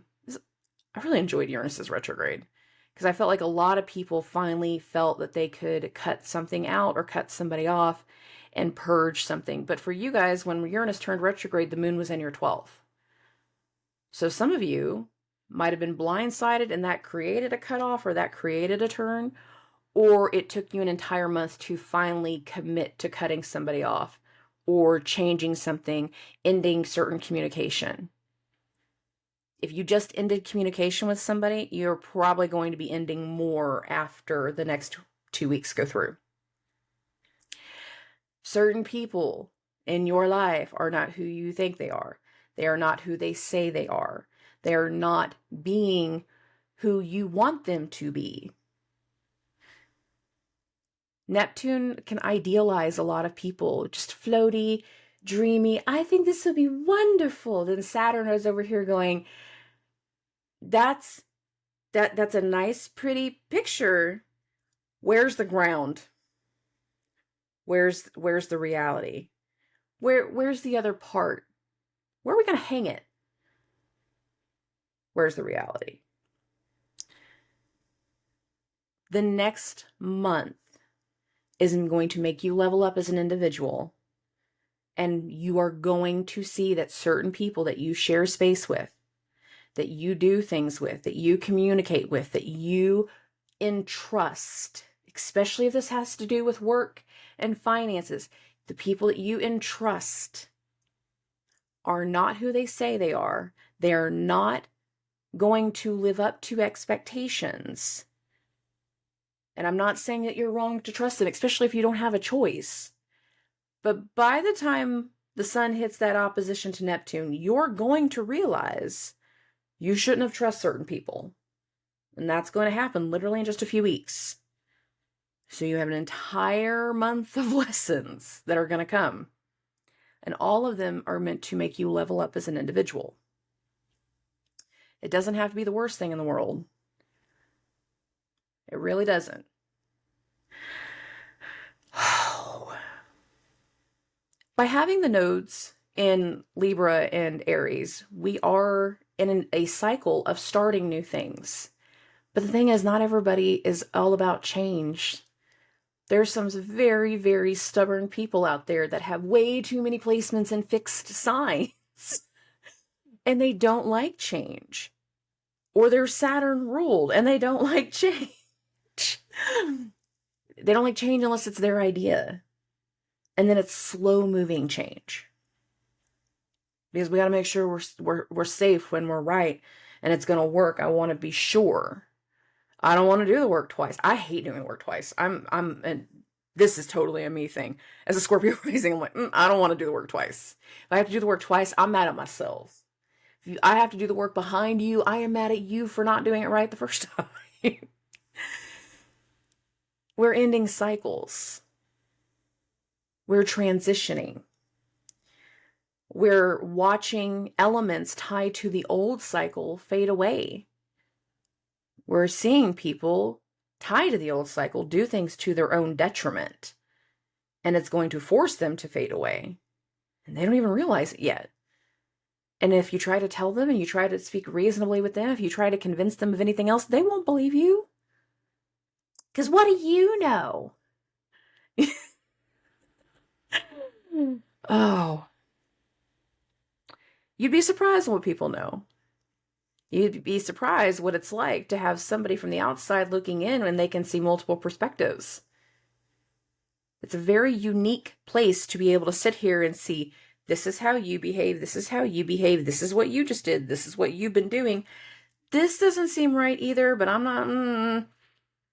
Speaker 1: really enjoyed Uranus's retrograde because I felt like a lot of people finally felt that they could cut something out or cut somebody off and purge something. But for you guys, when Uranus turned retrograde, the moon was in your 12th. So some of you might have been blindsided, and that created a cutoff or that created a turn, or it took you an entire month to finally commit to cutting somebody off or changing something, ending certain communication. If you just ended communication with somebody, you're probably going to be ending more after the next 2 weeks go through. Certain people in your life are not who you think they are. They are not who they say they are. They are not being who you want them to be. Neptune can idealize a lot of people, just floaty, dreamy. I think this will be wonderful. Then Saturn is over here going, that's a nice, pretty picture. Where's the ground? Where's the reality? Where's the other part? Where are we going to hang it? Where's the reality? The next month isn't going to make you level up as an individual. And you are going to see that certain people that you share space with, that you do things with, that you communicate with, that you entrust, especially if this has to do with work and finances, the people that you entrust are not who they say they are. They are not going to live up to expectations. And I'm not saying that you're wrong to trust them, especially if you don't have a choice. But by the time the sun hits that opposition to Neptune, you're going to realize you shouldn't have trusted certain people. And that's going to happen literally in just a few weeks. So you have an entire month of lessons that are going to come. And all of them are meant to make you level up as an individual. It doesn't have to be the worst thing in the world. It really doesn't. By having the nodes in Libra and Aries, we are in a cycle of starting new things. But the thing is, not everybody is all about change. There's some very, very stubborn people out there that have way too many placements in fixed signs. And they don't like change. Or they're Saturn ruled and they don't like change. They don't like change unless it's their idea. And then it's slow moving change. Because we got to make sure we're safe when we're right and it's going to work. I want to be sure. I don't want to do the work twice. I hate doing work twice. And this is totally a me thing. As a Scorpio rising, I'm like, I don't want to do the work twice. If I have to do the work twice, I'm mad at myself. If I have to do the work behind you, I am mad at you for not doing it right the first time. We're ending cycles. We're transitioning. We're watching elements tied to the old cycle fade away. We're seeing people tied to the old cycle do things to their own detriment. And it's going to force them to fade away. And they don't even realize it yet. And if you try to tell them and you try to speak reasonably with them, if you try to convince them of anything else, they won't believe you. Because what do you know? Oh. You'd be surprised what people know. You'd be surprised what it's like to have somebody from the outside looking in when they can see multiple perspectives. It's a very unique place to be able to sit here and see, this is how you behave, this is how you behave, this is what you just did, this is what you've been doing. This doesn't seem right either, but I'm not,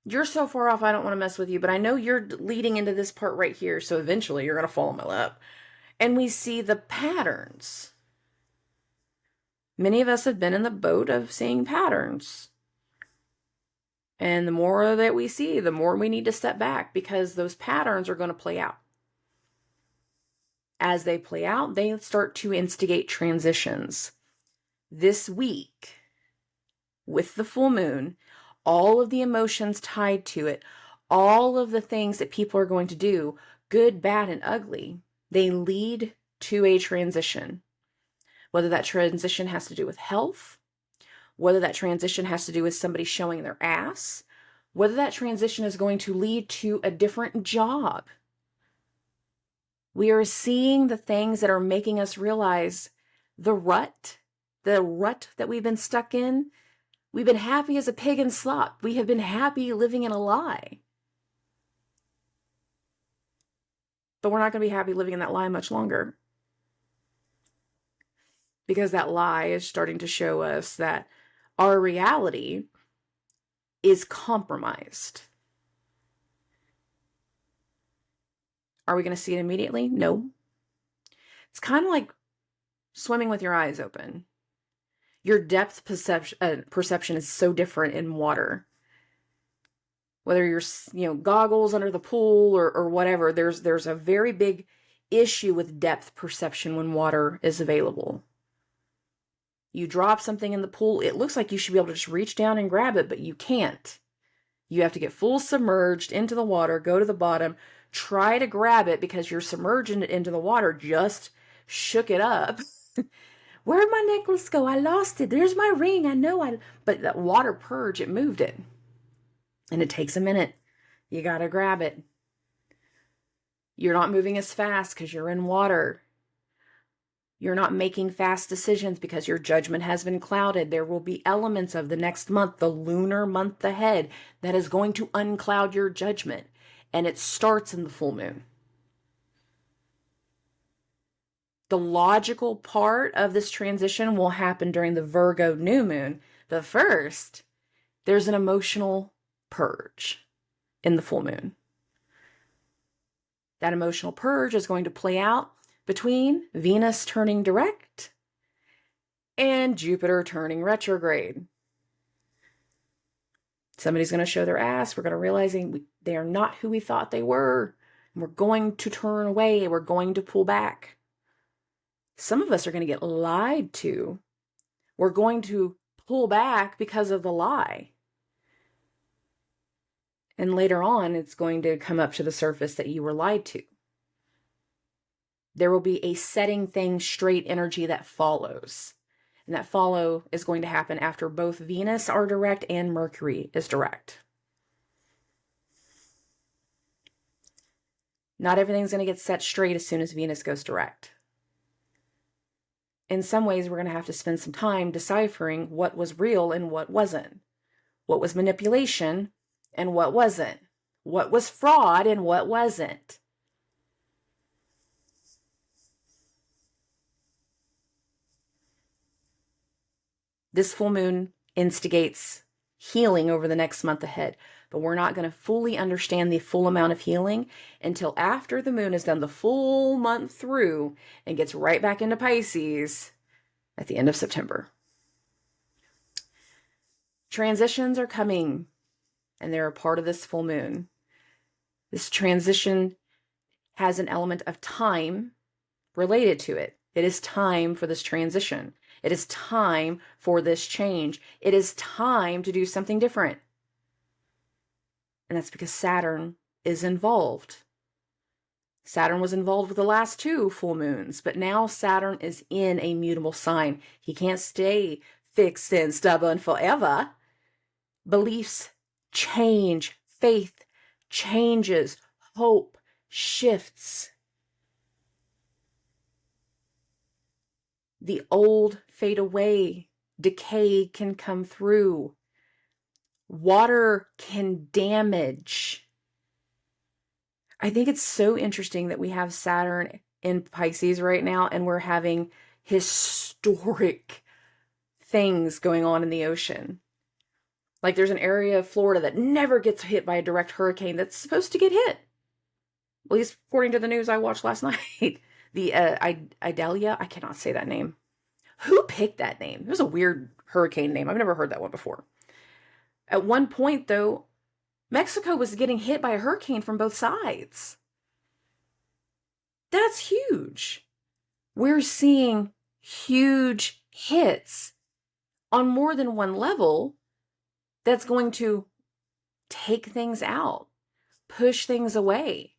Speaker 1: you're so far off, I don't want to mess with you, but I know you're leading into this part right here, so eventually you're going to fall in my lap. And we see the patterns. Many of us have been in the boat of seeing patterns. And the more that we see, the more we need to step back because those patterns are going to play out. As they play out, they start to instigate transitions. This week, with the full moon, all of the emotions tied to it, all of the things that people are going to do, good, bad, and ugly, they lead to a transition. Whether that transition has to do with health, whether that transition has to do with somebody showing their ass, whether that transition is going to lead to a different job. We are seeing the things that are making us realize the rut that we've been stuck in. We've been happy as a pig in slop. We have been happy living in a lie. But we're not going to be happy living in that lie much longer. Because that lie is starting to show us that our reality is compromised. Are we going to see it immediately? No. It's kind of like swimming with your eyes open. Your depth perception is so different in water. Whether you're, goggles under the pool or whatever, there's a very big issue with depth perception when water is available. You drop something in the pool, it looks like you should be able to just reach down and grab it, but you can't. You have to get full submerged into the water, go to the bottom, try to grab it because you're submerging it into the water, just shook it up. Where'd my necklace go? I lost it. There's my ring. I know but that water purge, it moved it. And it takes a minute. You got to grab it. You're not moving as fast because you're in water. You're not making fast decisions because your judgment has been clouded. There will be elements of the next month, the lunar month ahead, that is going to uncloud your judgment. And it starts in the full moon. The logical part of this transition will happen during the Virgo new moon. But first, there's an emotional purge in the full moon. That emotional purge is going to play out between Venus turning direct and Jupiter turning retrograde. Somebody's going to show their ass. We're going to realize they are not who we thought they were. And we're going to turn away. We're going to pull back. Some of us are going to get lied to. We're going to pull back because of the lie. And later on, it's going to come up to the surface that you were lied to. There will be a setting things straight energy that follows. And that follow is going to happen after both Venus are direct and Mercury is direct. Not everything's going to get set straight as soon as Venus goes direct. In some ways, we're going to have to spend some time deciphering what was real and what wasn't. What was manipulation and what wasn't, what was fraud and what wasn't. This full moon instigates healing over the next month ahead, but we're not going to fully understand the full amount of healing until after the moon has done the full month through and gets right back into Pisces at the end of September. Transitions are coming, and they're a part of this full moon. This transition has an element of time related to it. It is time for this transition. It is time for this change. It is time to do something different. And that's because Saturn is involved. Saturn was involved with the last two full moons, but now Saturn is in a mutable sign. He can't stay fixed and stubborn forever. Beliefs change. Faith changes. Hope shifts. The old fade away. Decay can come through. Water can damage. I think it's so interesting that we have Saturn in Pisces right now, and we're having historic things going on in the ocean. Like there's an area of Florida that never gets hit by a direct hurricane that's supposed to get hit. At least according to the news I watched last night. The Idalia, I cannot say that name. Who picked that name? It was a weird hurricane name. I've never heard that one before. At one point, though, Mexico was getting hit by a hurricane from both sides. That's huge. We're seeing huge hits on more than one level that's going to take things out, push things away.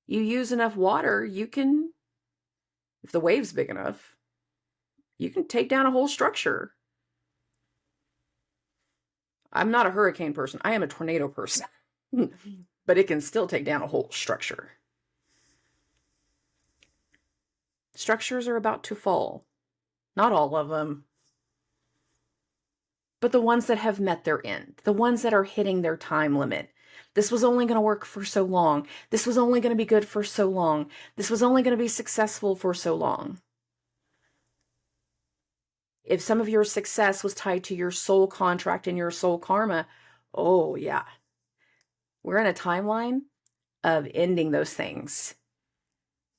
Speaker 1: You use enough water, you can, if the wave's big enough, you can take down a whole structure. I'm not a hurricane person. I am a tornado person. But it can still take down a whole structure. Structures are about to fall. Not all of them. But the ones that have met their end. The ones that are hitting their time limit. This was only going to work for so long. This was only going to be good for so long. This was only going to be successful for so long. If some of your success was tied to your soul contract and your soul karma, oh yeah. We're in a timeline of ending those things.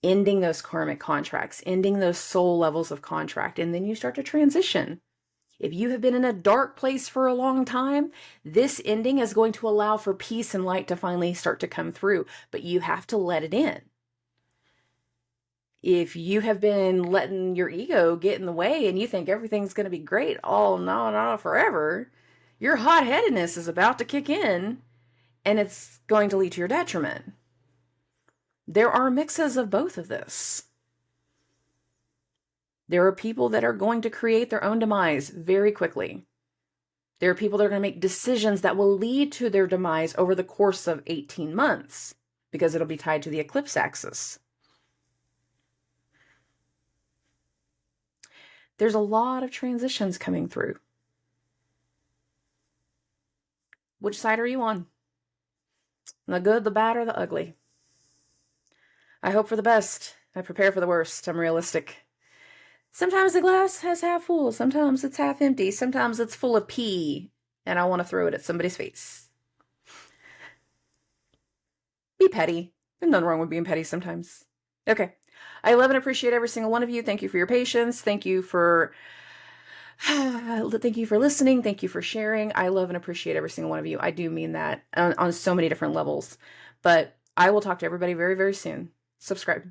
Speaker 1: Ending those karmic contracts. Ending those soul levels of contract. And then you start to transition. If you have been in a dark place for a long time, this ending is going to allow for peace and light to finally start to come through. But you have to let it in. If you have been letting your ego get in the way and you think everything's going to be great, oh, no, forever, your hot-headedness is about to kick in and it's going to lead to your detriment. There are mixes of both of this. There are people that are going to create their own demise very quickly. There are people that are going to make decisions that will lead to their demise over the course of 18 months because it'll be tied to the eclipse axis. There's a lot of transitions coming through. Which side are you on? The good, the bad, or the ugly? I hope for the best. I prepare for the worst. I'm realistic. Sometimes the glass has half full. Sometimes it's half empty. Sometimes it's full of pee, and I want to throw it at somebody's face. Be petty. There's nothing wrong with being petty sometimes. Okay. I love and appreciate every single one of you. Thank you for your patience. Thank you for listening. Thank you for sharing. I love and appreciate every single one of you. I do mean that on so many different levels. But I will talk to everybody very, very soon. Subscribe.